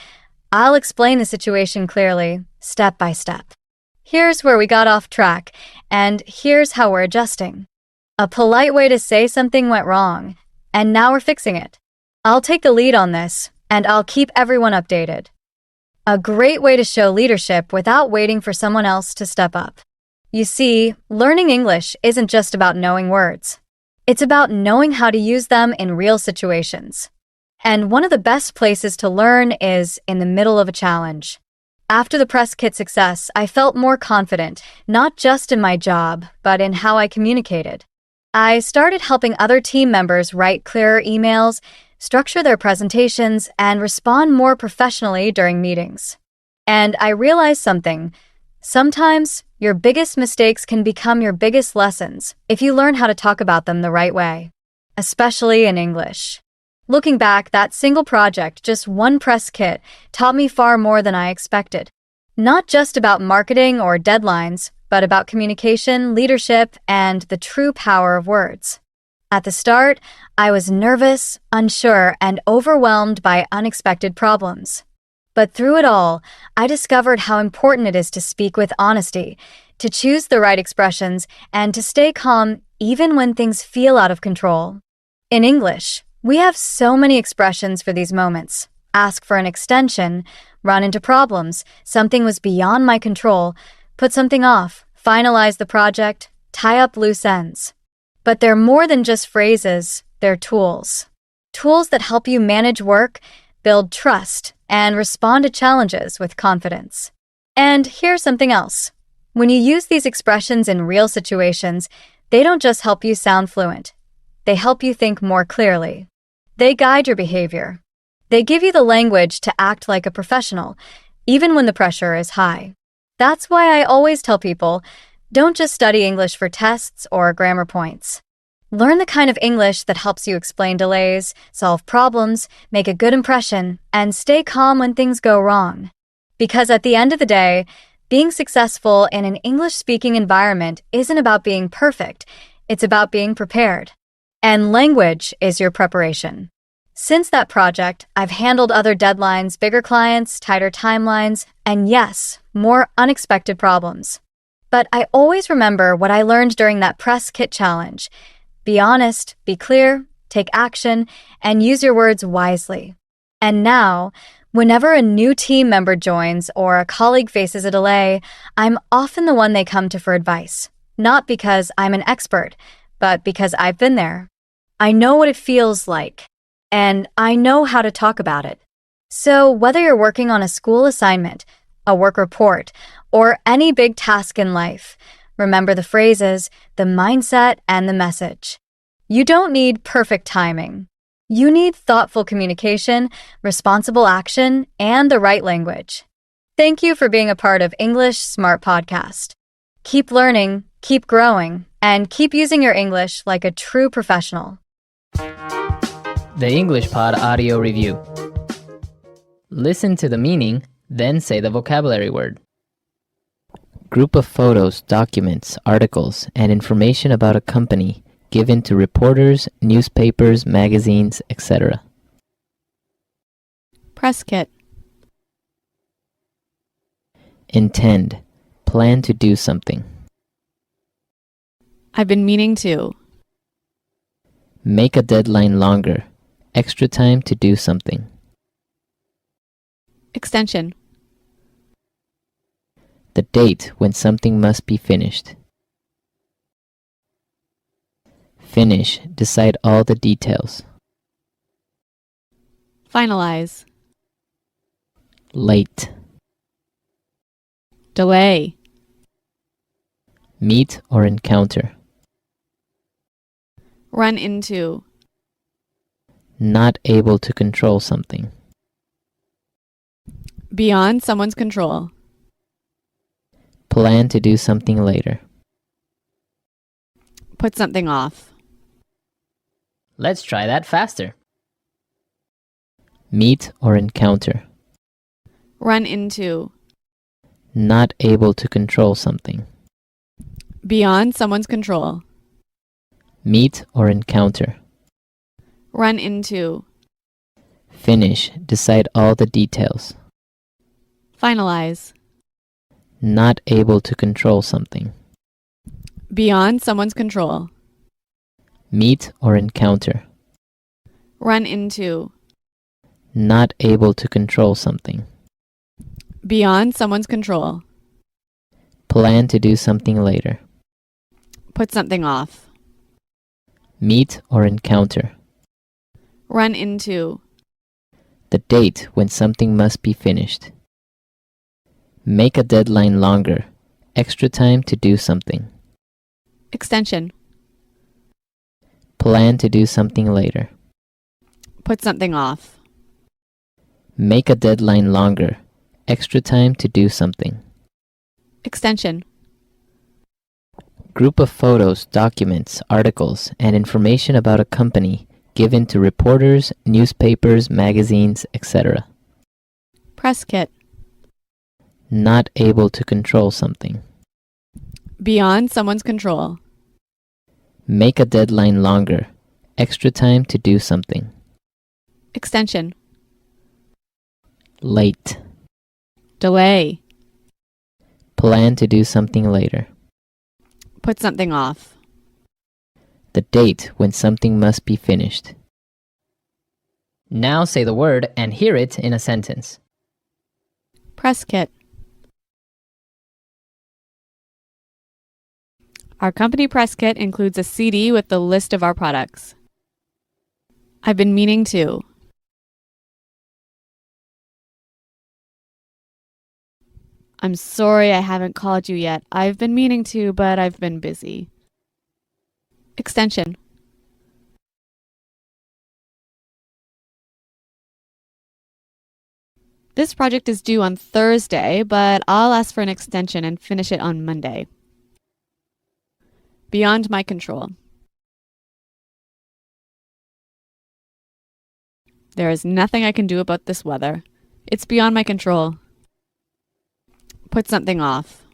I'll explain the situation clearly, step by step. Here's where we got off track, and here's how we're adjusting. A polite way to say something went wrong, and now we're fixing it. I'll take the lead on this, and I'll keep everyone updated. A great way to show leadership without waiting for someone else to step up. You see, learning English isn't just about knowing words. It's about knowing how to use them in real situations. And one of the best places to learn is in the middle of a challenge. After the press kit success, I felt more confident, not just in my job, but in how I communicated. I started helping other team members write clearer emails, structure their presentations, and respond more professionally during meetings. And I realized something. Sometimes, your biggest mistakes can become your biggest lessons if you learn how to talk about them the right way, especially in English. Looking back, that single project, just one press kit, taught me far more than I expected. Not just about marketing or deadlines, but about communication, leadership, and the true power of words. At the start, I was nervous, unsure, and overwhelmed by unexpected problems. But through it all, I discovered how important it is to speak with honesty, to choose the right expressions, and to stay calm even when things feel out of control. In English, we have so many expressions for these moments. Ask for an extension, run into problems, something was beyond my control, put something off, finalize the project, tie up loose ends. But they're more than just phrases, they're tools. Tools that help you manage work, build trust, and respond to challenges with confidence. And here's something else. When you use these expressions in real situations, they don't just help you sound fluent. They help you think more clearly. They guide your behavior. They give you the language to act like a professional, even when the pressure is high. That's why I always tell people, don't just study English for tests or grammar points. Learn the kind of English that helps you explain delays, solve problems, make a good impression, and stay calm when things go wrong. Because at the end of the day, being successful in an English-speaking environment isn't about being perfect, it's about being prepared. And language is your preparation. Since that project, I've handled other deadlines, bigger clients, tighter timelines, and yes, more unexpected problems. But I always remember what I learned during that press kit challenge. Be honest, be clear, take action, and use your words wisely. And now, whenever a new team member joins or a colleague faces a delay, I'm often the one they come to for advice. Not because I'm an expert, but because I've been there. I know what it feels like, and I know how to talk about it. So whether you're working on a school assignment, a work report, or any big task in life, remember the phrases, the mindset, and the message. You don't need perfect timing. You need thoughtful communication, responsible action, and the right language. Thank you for being a part of English Smart Podcast. Keep learning, keep growing, and keep using your English like a true professional. The English Pod Audio Review. Listen to the meaning, then say the vocabulary word. Group of photos, documents, articles, and information about a company given to reporters, newspapers, magazines, etc. Press kit. Intend. Plan to do something. I've been meaning to. Make a deadline longer. Extra time to do something. Extension. The date when something must be finished. Finish. Decide all the details. Finalize. Late. Delay. Meet or encounter. Run into. Not able to control something. Beyond someone's control. Plan to do something later. Put something off. Let's try that faster. Meet or encounter. Run into. Not able to control something. Beyond someone's control. Meet or encounter. Run into. Finish. Decide all the details. Finalize. Not able to control something. Beyond someone's control. Meet or encounter. Run into. Not able to control something. Beyond someone's control. Plan to do something later. Put something off. Meet or encounter. Run into. The date when something must be finished. Make a deadline longer. Extra time to do something. Extension. Plan to do something later. Put something off. Make a deadline longer. Extra time to do something. Extension. Group of photos, documents, articles, and information about a company given to reporters, newspapers, magazines, etc. Press kit. Not able to control something. Beyond someone's control. Make a deadline longer. Extra time to do something. Extension. Late. Delay. Plan to do something later. Put something off. The date when something must be finished. Now say the word and hear it in a sentence. Press kit. Our company press kit includes a CD with the list of our products. I've been meaning to. I'm sorry I haven't called you yet. I've been meaning to, but I've been busy. Extension. This project is due on Thursday, but I'll ask for an extension and finish it on Monday. Beyond my control. There is nothing I can do about this weather. It's beyond my control. Put something off.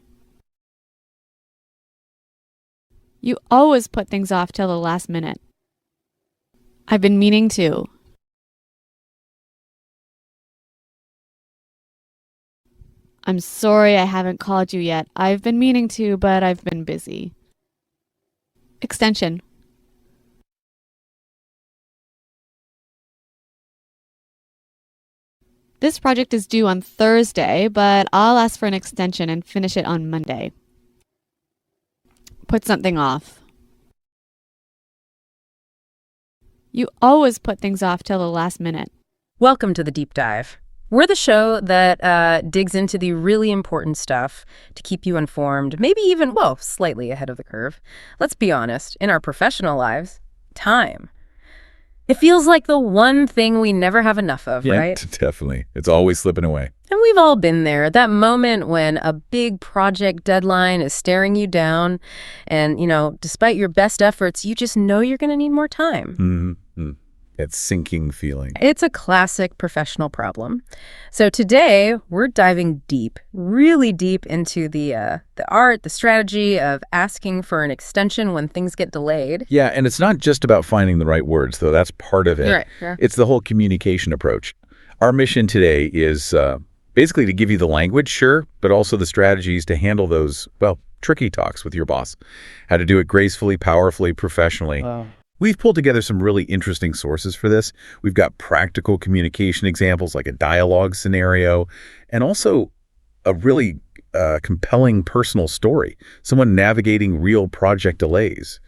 You always put things off till the last minute. I've been meaning to. I'm sorry I haven't called you yet. I've been meaning to, but I've been busy. Extension. This project is due on Thursday, but I'll ask for an extension and finish it on Monday. Put something off. You always put things off till the last minute. Welcome to the Deep Dive. We're the show that digs into the really important stuff to keep you informed, maybe even, well, slightly ahead of the curve. Let's be honest, in our professional lives, time. It feels like the one thing we never have enough of, right? Definitely. It's always slipping away. And we've all been there, that moment when a big project deadline is staring you down and, despite your best efforts, you just know you're going to need more time. Mm-hmm. That sinking feeling. It's a classic professional problem. So today, we're diving deep, really deep into the art, the strategy of asking for an extension when things get delayed. Yeah, and it's not just about finding the right words, though. That's part of it. Right, sure. It's the whole communication approach. Our mission today is basically to give you the language, sure, but also the strategies to handle those, tricky talks with your boss, how to do it gracefully, powerfully, professionally. Wow. We've pulled together some really interesting sources for this. We've got practical communication examples like a dialogue scenario, and also a really compelling personal story, someone navigating real project delays.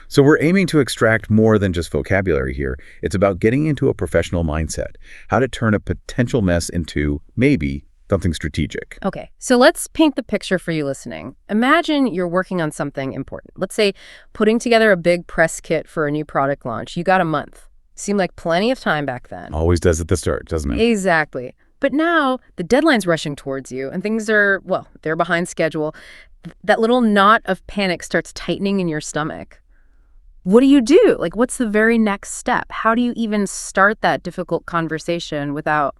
So we're aiming to extract more than just vocabulary here. It's about getting into a professional mindset, how to turn a potential mess into maybe something strategic. Okay, so let's paint the picture for you listening. Imagine you're working on something important. Let's say putting together a big press kit for a new product launch. You got a month. Seemed like plenty of time back then. Always does at the start, doesn't it? Exactly. But now the deadline's rushing towards you and things are, well, they're behind schedule. That little knot of panic starts tightening in your stomach. What do you do? Like, what's the very next step? How do you even start that difficult conversation without,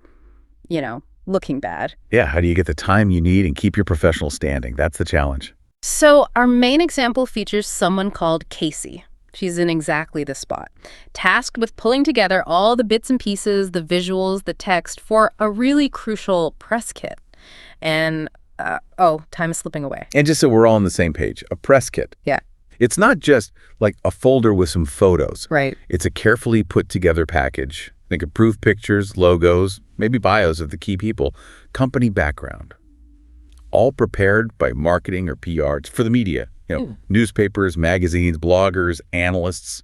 looking bad? Yeah, how do you get the time you need and keep your professional standing? That's the challenge. So our main example features someone called Casey. She's in exactly this spot, tasked with pulling together all the bits and pieces, the visuals, the text for a really crucial press kit. And, time is slipping away. And just so we're all on the same page, a press kit. Yeah. It's not just like a folder with some photos. Right. It's a carefully put together package. Think approved pictures, logos, maybe bios of the key people, company background. All prepared by marketing or PR. It's for the media. Newspapers, magazines, bloggers, analysts,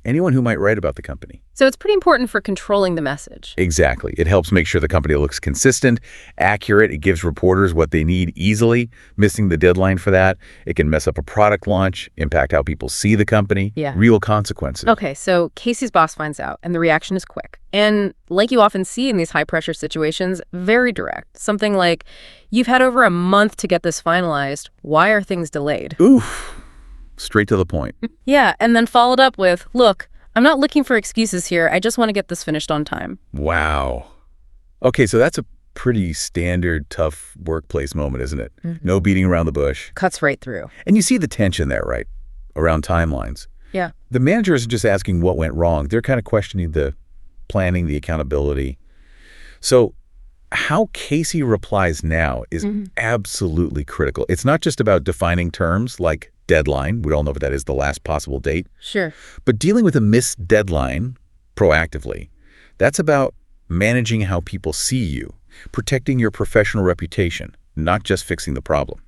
anyone who might write about the company. So it's pretty important for controlling the message. Exactly. It helps make sure the company looks consistent, accurate. It gives reporters what they need easily. Missing the deadline for that, it can mess up a product launch, impact how people see the company. Yeah. Real consequences. Okay, so Casey's boss finds out, and the reaction is quick. And like you often see in these high-pressure situations, very direct. Something like, you've had over a month to get this finalized. Why are things delayed? Oof. Straight to the point. Yeah, and then followed up with, look, I'm not looking for excuses here. I just want to get this finished on time. Wow. Okay, so that's a pretty standard, tough workplace moment, isn't it? Mm-hmm. No beating around the bush. Cuts right through. And you see the tension there, right? Around timelines. Yeah. The manager isn't just asking what went wrong. They're kind of questioning the planning, the accountability. So how Casey replies now is absolutely critical. It's not just about defining terms like deadline. We all know what that is, the last possible date. Sure. But dealing with a missed deadline proactively, that's about managing how people see you, protecting your professional reputation, not just fixing the problem.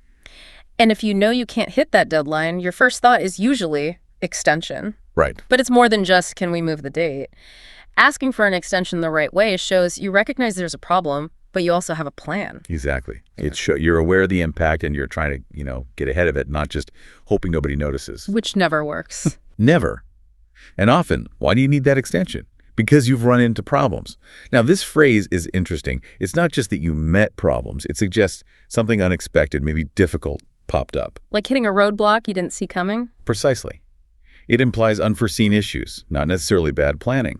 And if you know you can't hit that deadline, your first thought is usually extension. Right. But it's more than just, can we move the date? Asking for an extension the right way shows you recognize there's a problem, but you also have a plan. Exactly. You're aware of the impact and you're trying to, get ahead of it, not just hoping nobody notices. Which never works. Never. And often, why do you need that extension? Because you've run into problems. Now, this phrase is interesting. It's not just that you met problems. It suggests something unexpected, maybe difficult, popped up. Like hitting a roadblock you didn't see coming? Precisely. It implies unforeseen issues, not necessarily bad planning.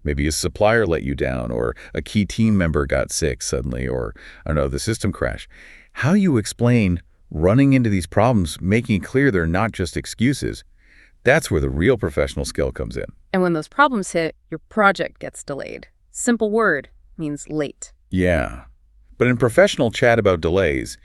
Maybe a supplier let you down, or a key team member got sick suddenly, or, the system crash. How you explain running into these problems, making it clear they're not just excuses, that's where the real professional skill comes in. And when those problems hit, your project gets delayed. Simple word means late. Yeah. But in professional chat about delays,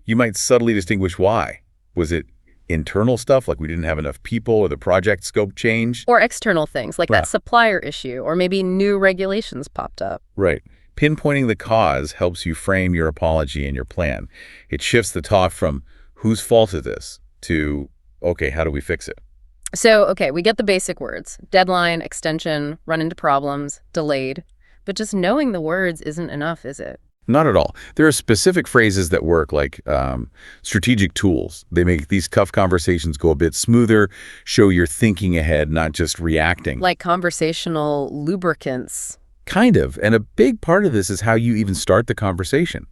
you might subtly distinguish why. Was it internal stuff, like we didn't have enough people, or the project scope changed? Or external things, like that supplier issue, or maybe new regulations popped up. Right. Pinpointing the cause helps you frame your apology and your plan. It shifts the talk from whose fault is this to, okay, how do we fix it? So, okay, we get the basic words. Deadline, extension, run into problems, delayed. But just knowing the words isn't enough, is it? Not at all. There are specific phrases that work, like strategic tools. They make these tough conversations go a bit smoother, show you're thinking ahead, not just reacting. Like conversational lubricants. Kind of. And a big part of this is how you even start the conversation,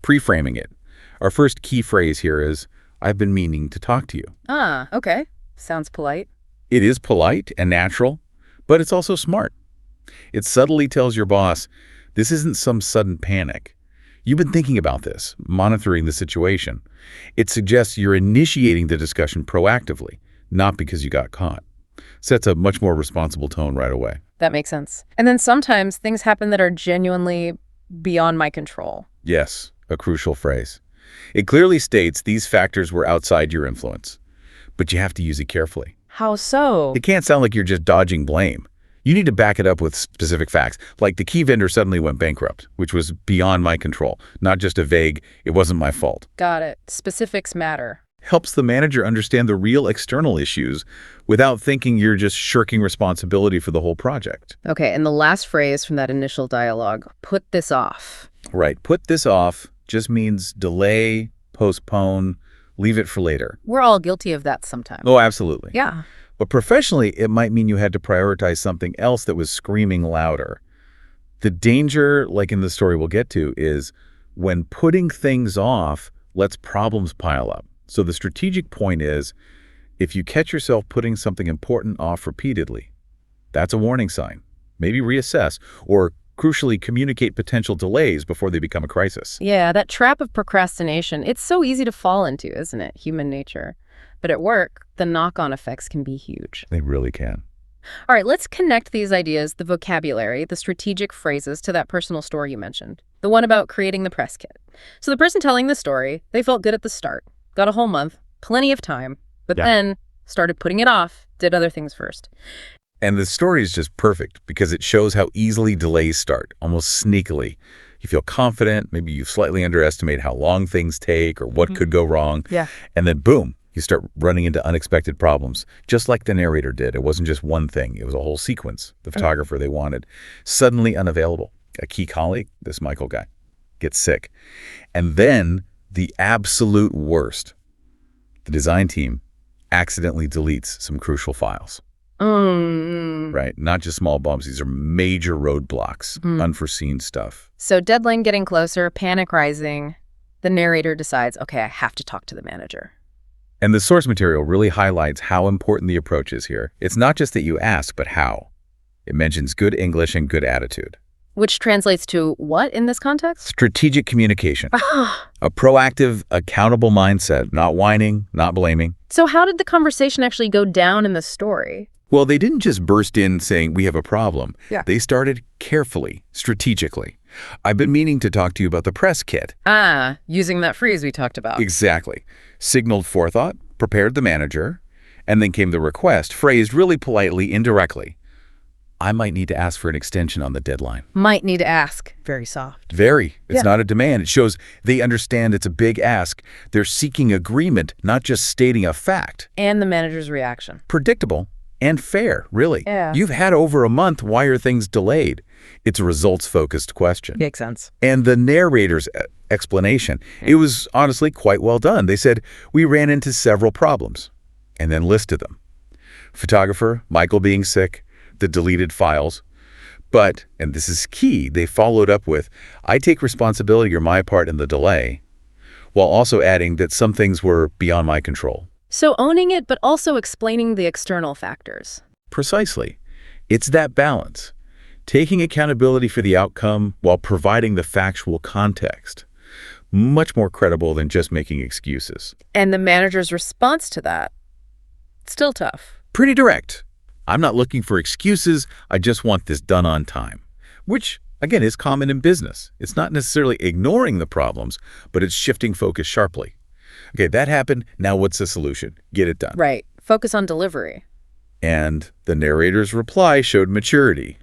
pre-framing it. Our first key phrase here is, I've been meaning to talk to you. Ah, okay. Sounds polite. It is polite and natural, but it's also smart. It subtly tells your boss, this isn't some sudden panic. You've been thinking about this, monitoring the situation. It suggests you're initiating the discussion proactively, not because you got caught. Sets a much more responsible tone right away. That makes sense. And then sometimes things happen that are genuinely beyond my control. Yes, a crucial phrase. It clearly states these factors were outside your influence, but you have to use it carefully. How so? It can't sound like you're just dodging blame. You need to back it up with specific facts, like the key vendor suddenly went bankrupt, which was beyond my control, not just a vague, it wasn't my fault. Got it. Specifics matter. Helps the manager understand the real external issues without thinking you're just shirking responsibility for the whole project. Okay, and the last phrase from that initial dialogue, put this off. Right. Put this off just means delay, postpone, leave it for later. We're all guilty of that sometimes. Oh, absolutely. Yeah. But professionally, it might mean you had to prioritize something else that was screaming louder. The danger, like in the story we'll get to, is when putting things off lets problems pile up. So the strategic point is, if you catch yourself putting something important off repeatedly, that's a warning sign. Maybe reassess, or crucially, communicate potential delays before they become a crisis. Yeah, that trap of procrastination, it's so easy to fall into, isn't it? Human nature. But at work, the knock-on effects can be huge. They really can. All right, let's connect these ideas, the vocabulary, the strategic phrases, to that personal story you mentioned, the one about creating the press kit. So the person telling the story, they felt good at the start, got a whole month, plenty of time, but then started putting it off, did other things first. And the story is just perfect because it shows how easily delays start, almost sneakily. You feel confident, maybe you slightly underestimate how long things take or what could go wrong. Yeah. And then boom, you start running into unexpected problems, just like the narrator did. It wasn't just one thing. It was a whole sequence. The photographer they wanted, suddenly unavailable. A key colleague, this Michael guy, gets sick. And then the absolute worst, the design team accidentally deletes some crucial files. Right? Not just small bumps. These are major roadblocks, unforeseen stuff. So deadline getting closer, panic rising. The narrator decides, okay, I have to talk to the manager. And the source material really highlights how important the approach is here. It's not just that you ask, but how. It mentions good English and good attitude. Which translates to what in this context? Strategic communication. A proactive, accountable mindset, not whining, not blaming. So how did the conversation actually go down in the story? Well, they didn't just burst in saying, we have a problem. Yeah. They started carefully, strategically. I've been meaning to talk to you about the press kit. Using that phrase we talked about. Exactly. Signaled forethought, prepared the manager, and then came the request, phrased really politely, indirectly. I might need to ask for an extension on the deadline. Might need to ask. Very soft. Very. It's not a demand. It shows they understand it's a big ask. They're seeking agreement, not just stating a fact. And the manager's reaction. Predictable and fair, really. Yeah. You've had over a month. Why are things delayed? It's a results-focused question. Makes sense. And the narrator's explanation, it was honestly quite well done. They said, we ran into several problems, and then listed them. Photographer, Michael being sick, the deleted files. But, and this is key, they followed up with, I take responsibility on my part in the delay, while also adding that some things were beyond my control. So owning it, but also explaining the external factors. Precisely. It's that balance. Taking accountability for the outcome while providing the factual context. Much more credible than just making excuses. And the manager's response to that, still tough. Pretty direct. I'm not looking for excuses. I just want this done on time. Which, again, is common in business. It's not necessarily ignoring the problems, but it's shifting focus sharply. Okay, that happened. Now what's the solution? Get it done. Right. Focus on delivery. And the narrator's reply showed maturity.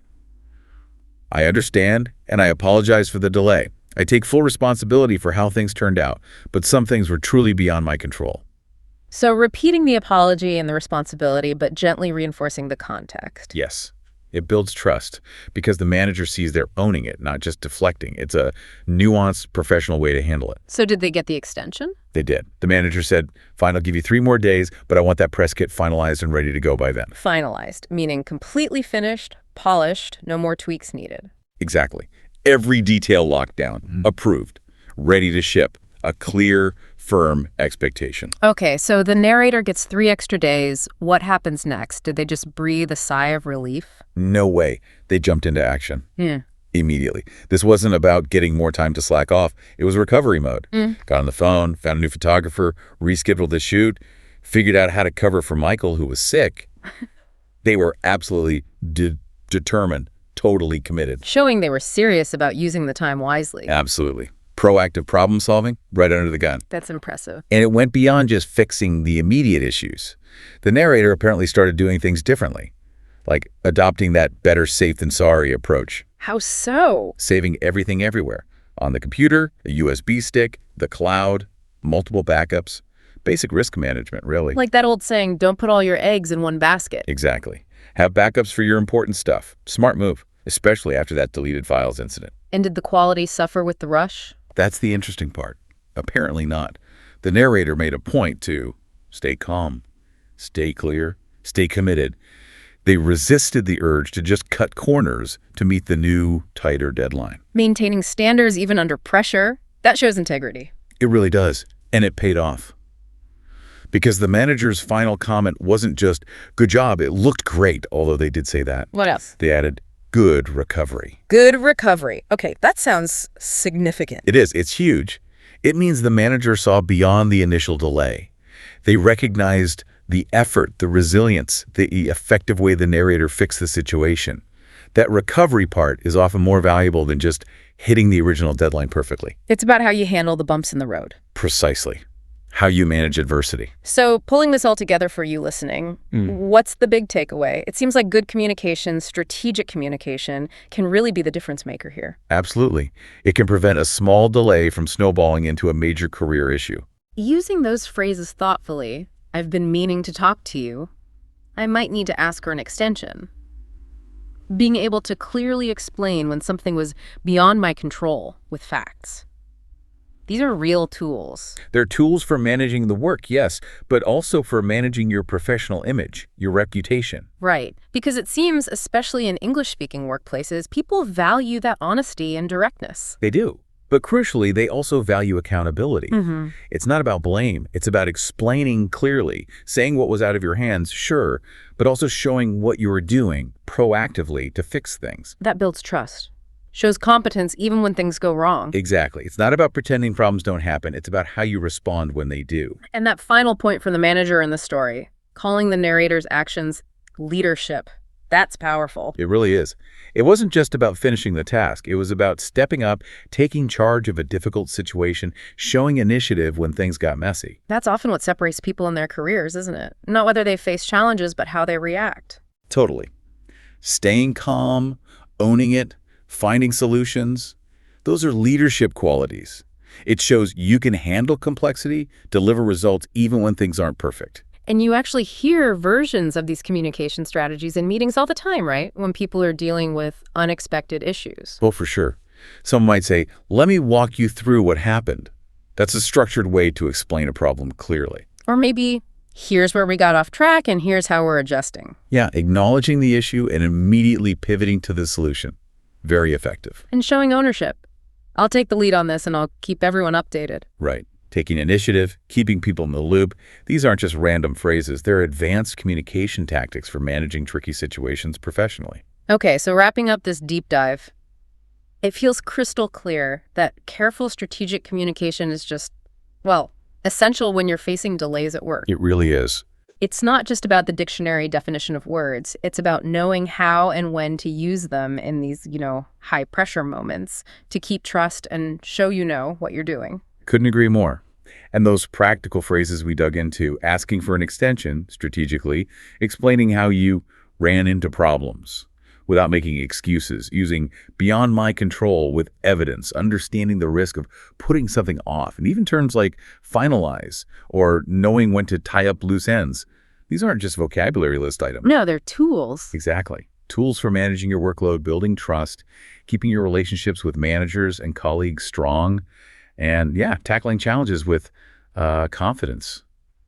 I understand, and I apologize for the delay. I take full responsibility for how things turned out, but some things were truly beyond my control. So repeating the apology and the responsibility, but gently reinforcing the context. Yes. It builds trust because the manager sees they're owning it, not just deflecting. It's a nuanced, professional way to handle it. So did they get the extension? They did. The manager said, fine, I'll give you 3 more days, but I want that press kit finalized and ready to go by then. Finalized, meaning completely finished, polished, no more tweaks needed. Exactly. Every detail locked down, approved, ready to ship. A clear, firm expectation. Okay, so the narrator gets 3 extra days. What happens next? Did they just breathe a sigh of relief? No way. They jumped into action. Immediately. This wasn't about getting more time to slack off. It was recovery mode. Got on the phone, found a new photographer, rescheduled the shoot, figured out how to cover for Michael, who was sick. They were absolutely determined, totally committed. Showing they were serious about using the time wisely. Absolutely. Proactive problem solving, right under the gun. That's impressive. And it went beyond just fixing the immediate issues. The narrator apparently started doing things differently, like adopting that better safe than sorry approach. How so? Saving everything everywhere. On the computer, a USB stick, the cloud, multiple backups. Basic risk management, really. Like that old saying, don't put all your eggs in one basket. Exactly. Have backups for your important stuff. Smart move, especially after that deleted files incident. And did the quality suffer with the rush? That's the interesting part. Apparently not. The narrator made a point to stay calm, stay clear, stay committed. They resisted the urge to just cut corners to meet the new, tighter deadline. Maintaining standards even under pressure, that shows integrity. It really does. And it paid off. Because the manager's final comment wasn't just, good job, it looked great, although they did say that. What else? They added, good recovery. Good recovery. Okay, that sounds significant. It is. It's huge. It means the manager saw beyond the initial delay. They recognized the effort, the resilience, the effective way the narrator fixed the situation. That recovery part is often more valuable than just hitting the original deadline perfectly. It's about how you handle the bumps in the road. Precisely. How you manage adversity. So pulling this all together for you listening, what's the big takeaway? It seems like good communication, strategic communication, can really be the difference maker here. Absolutely. It can prevent a small delay from snowballing into a major career issue. Using those phrases thoughtfully, I've been meaning to talk to you. I might need to ask for an extension. Being able to clearly explain when something was beyond my control with facts. These are real tools. They're tools for managing the work, yes, but also for managing your professional image, your reputation. Right. Because it seems, especially in English-speaking workplaces, people value that honesty and directness. They do. But crucially, they also value accountability. It's not about blame. It's about explaining clearly, saying what was out of your hands, sure, but also showing what you were doing proactively to fix things. That builds trust. Shows competence even when things go wrong. Exactly. It's not about pretending problems don't happen. It's about how you respond when they do. And that final point from the manager in the story, calling the narrator's actions leadership. That's powerful. It really is. It wasn't just about finishing the task. It was about stepping up, taking charge of a difficult situation, showing initiative when things got messy. That's often what separates people in their careers, isn't it? Not whether they face challenges, but how they react. Totally. Staying calm, owning it, finding solutions, those are leadership qualities. It shows you can handle complexity, deliver results even when things aren't perfect. And you actually hear versions of these communication strategies in meetings all the time, right? When people are dealing with unexpected issues. Well, for sure. Someone might say, let me walk you through what happened. That's a structured way to explain a problem clearly. Or maybe, here's where we got off track and here's how we're adjusting. Yeah, acknowledging the issue and immediately pivoting to the solution. Very effective. And showing ownership. I'll take the lead on this and I'll keep everyone updated. Right. Taking initiative, keeping people in the loop. These aren't just random phrases. They're advanced communication tactics for managing tricky situations professionally. Okay, so wrapping up this deep dive, it feels crystal clear that careful strategic communication is just, well, essential when you're facing delays at work. It really is. It's not just about the dictionary definition of words. It's about knowing how and when to use them in these, high pressure moments to keep trust and show what you're doing. Couldn't agree more. And those practical phrases we dug into, asking for an extension strategically, explaining how you ran into problems without making excuses, using beyond my control with evidence, understanding the risk of putting something off, and even terms like finalize or knowing when to tie up loose ends. These aren't just vocabulary list items. No, they're tools. Exactly. Tools for managing your workload, building trust, keeping your relationships with managers and colleagues strong, and tackling challenges with confidence,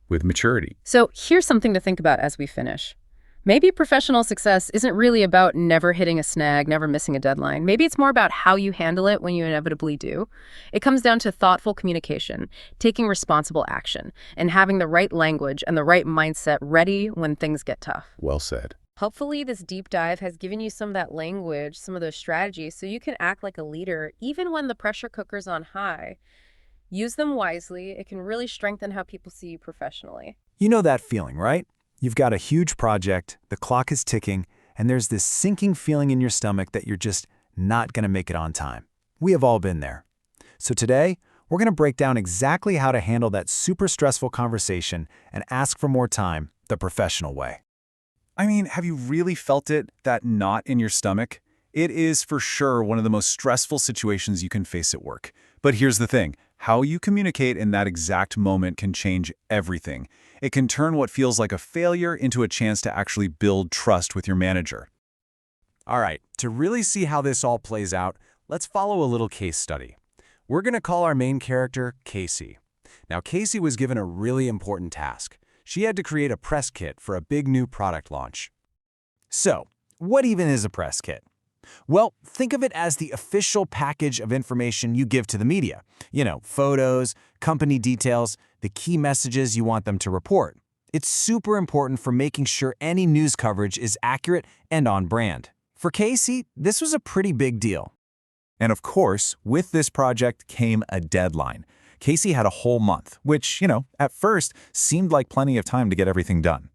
with maturity. So here's something to think about as we finish. Maybe professional success isn't really about never hitting a snag, never missing a deadline. Maybe it's more about how you handle it when you inevitably do. It comes down to thoughtful communication, taking responsible action, and having the right language and the right mindset ready when things get tough. Well said. Hopefully this deep dive has given you some of that language, some of those strategies, so you can act like a leader even when the pressure cooker's on high. Use them wisely. It can really strengthen how people see you professionally. You know that feeling, right? You've got a huge project, the clock is ticking, and there's this sinking feeling in your stomach that you're just not going to make it on time. We have all been there. So today, we're going to break down exactly how to handle that super stressful conversation and ask for more time the professional way. I mean, have you really felt it, that knot in your stomach? It is for sure one of the most stressful situations you can face at work. But here's the thing, how you communicate in that exact moment can change everything. It can turn what feels like a failure into a chance to actually build trust with your manager. All right, to really see how this all plays out, let's follow a little case study. We're going to call our main character Casey. Now, Casey was given a really important task. She had to create a press kit for a big new product launch. So, what even is a press kit? Well, think of it as the official package of information you give to the media. You know, photos, company details, the key messages you want them to report. It's super important for making sure any news coverage is accurate and on brand. For Casey, this was a pretty big deal. And of course, with this project came a deadline. Casey had a whole month, which, at first seemed like plenty of time to get everything done.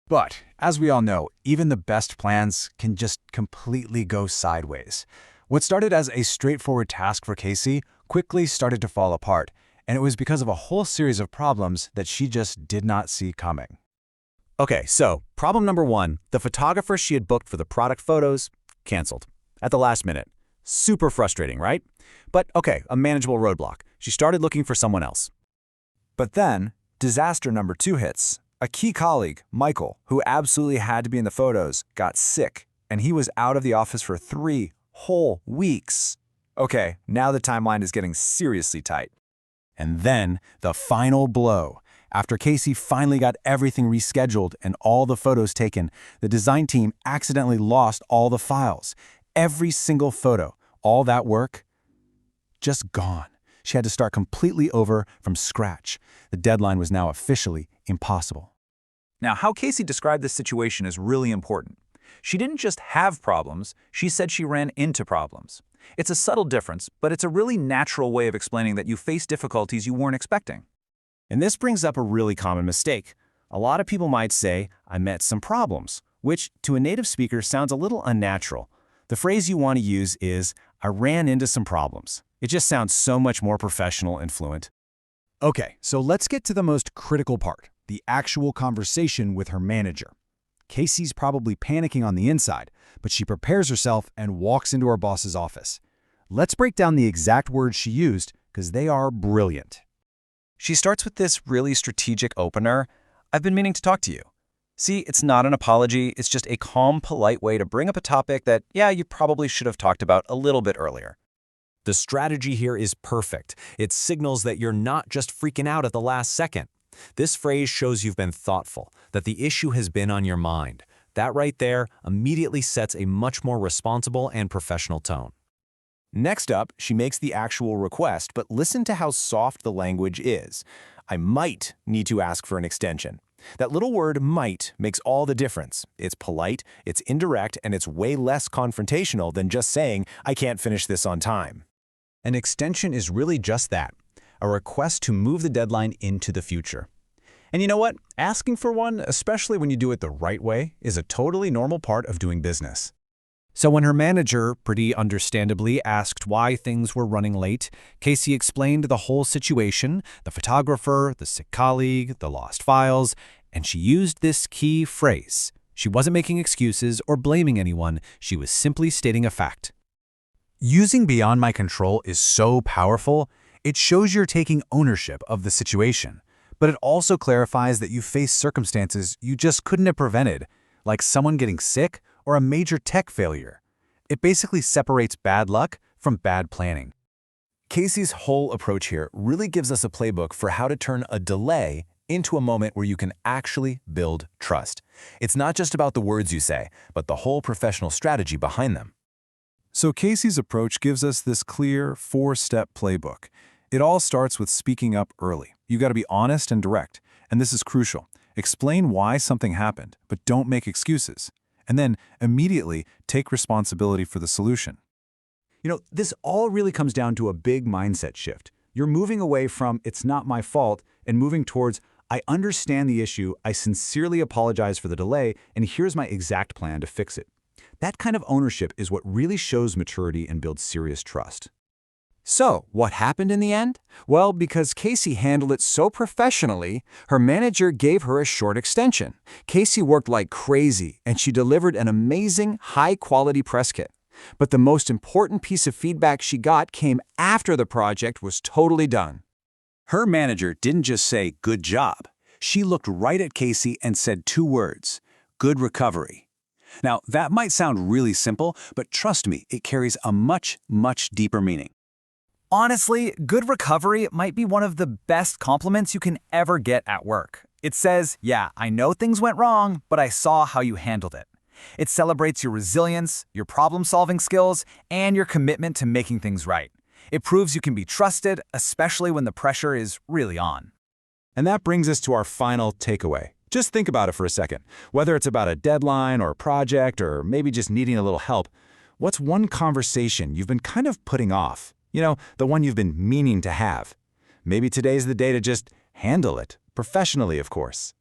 But, as we all know, even the best plans can just completely go sideways. What started as a straightforward task for Casey quickly started to fall apart, and it was because of a whole series of problems that she just did not see coming. Okay, so problem number 1, the photographer she had booked for the product photos, canceled at the last minute. Super frustrating, right? But okay, a manageable roadblock. She started looking for someone else. But then, disaster number 2 hits. A key colleague, Michael, who absolutely had to be in the photos, got sick, and he was out of the office for 3 whole weeks. Okay, now the timeline is getting seriously tight. And then, the final blow. After Casey finally got everything rescheduled and all the photos taken, the design team accidentally lost all the files. Every single photo, all that work, just gone. She had to start completely over from scratch. The deadline was now officially impossible. Now, how Casey described this situation is really important. She didn't just have problems, she said she ran into problems. It's a subtle difference, but it's a really natural way of explaining that you face difficulties you weren't expecting. And this brings up a really common mistake. A lot of people might say, I met some problems, which to a native speaker sounds a little unnatural. The phrase you want to use is, I ran into some problems. It just sounds so much more professional and fluent. Okay, so let's get to the most critical part, the actual conversation with her manager. Casey's probably panicking on the inside, but she prepares herself and walks into her boss's office. Let's break down the exact words she used, because they are brilliant. She starts with this really strategic opener, I've been meaning to talk to you. See, it's not an apology, it's just a calm, polite way to bring up a topic that, you probably should have talked about a little bit earlier. The strategy here is perfect. It signals that you're not just freaking out at the last second. This phrase shows you've been thoughtful, that the issue has been on your mind. That right there immediately sets a much more responsible and professional tone. Next up, she makes the actual request, but listen to how soft the language is. I might need to ask for an extension. That little word might makes all the difference. It's polite, it's indirect, and it's way less confrontational than just saying, I can't finish this on time. An extension is really just that, a request to move the deadline into the future. And you know what? Asking for one, especially when you do it the right way, is a totally normal part of doing business. So when her manager, pretty understandably, asked why things were running late, Casey explained the whole situation, the photographer, the sick colleague, the lost files, and she used this key phrase. She wasn't making excuses or blaming anyone, she was simply stating a fact. Using beyond my control is so powerful, it shows you're taking ownership of the situation. But it also clarifies that you face circumstances you just couldn't have prevented, like someone getting sick or a major tech failure. It basically separates bad luck from bad planning. Casey's whole approach here really gives us a playbook for how to turn a delay into a moment where you can actually build trust. It's not just about the words you say, but the whole professional strategy behind them. So Casey's approach gives us this clear 4-step playbook. It all starts with speaking up early. You got to be honest and direct, and this is crucial. Explain why something happened, but don't make excuses. And then immediately take responsibility for the solution. This all really comes down to a big mindset shift. You're moving away from it's not my fault and moving towards I understand the issue, I sincerely apologize for the delay, and here's my exact plan to fix it. That kind of ownership is what really shows maturity and builds serious trust. So, what happened in the end? Well, because Casey handled it so professionally, her manager gave her a short extension. Casey worked like crazy, and she delivered an amazing, high-quality press kit. But the most important piece of feedback she got came after the project was totally done. Her manager didn't just say, "Good job." She looked right at Casey and said 2 words, "Good recovery." Now, that might sound really simple, but trust me, it carries a much, much deeper meaning. Honestly, good recovery might be one of the best compliments you can ever get at work. It says, yeah, I know things went wrong, but I saw how you handled it. It celebrates your resilience, your problem-solving skills, and your commitment to making things right. It proves you can be trusted, especially when the pressure is really on. And that brings us to our final takeaway. Just think about it for a second. Whether it's about a deadline or a project or maybe just needing a little help, what's one conversation you've been kind of putting off? You know, the one you've been meaning to have. Maybe today's the day to just handle it, professionally, of course.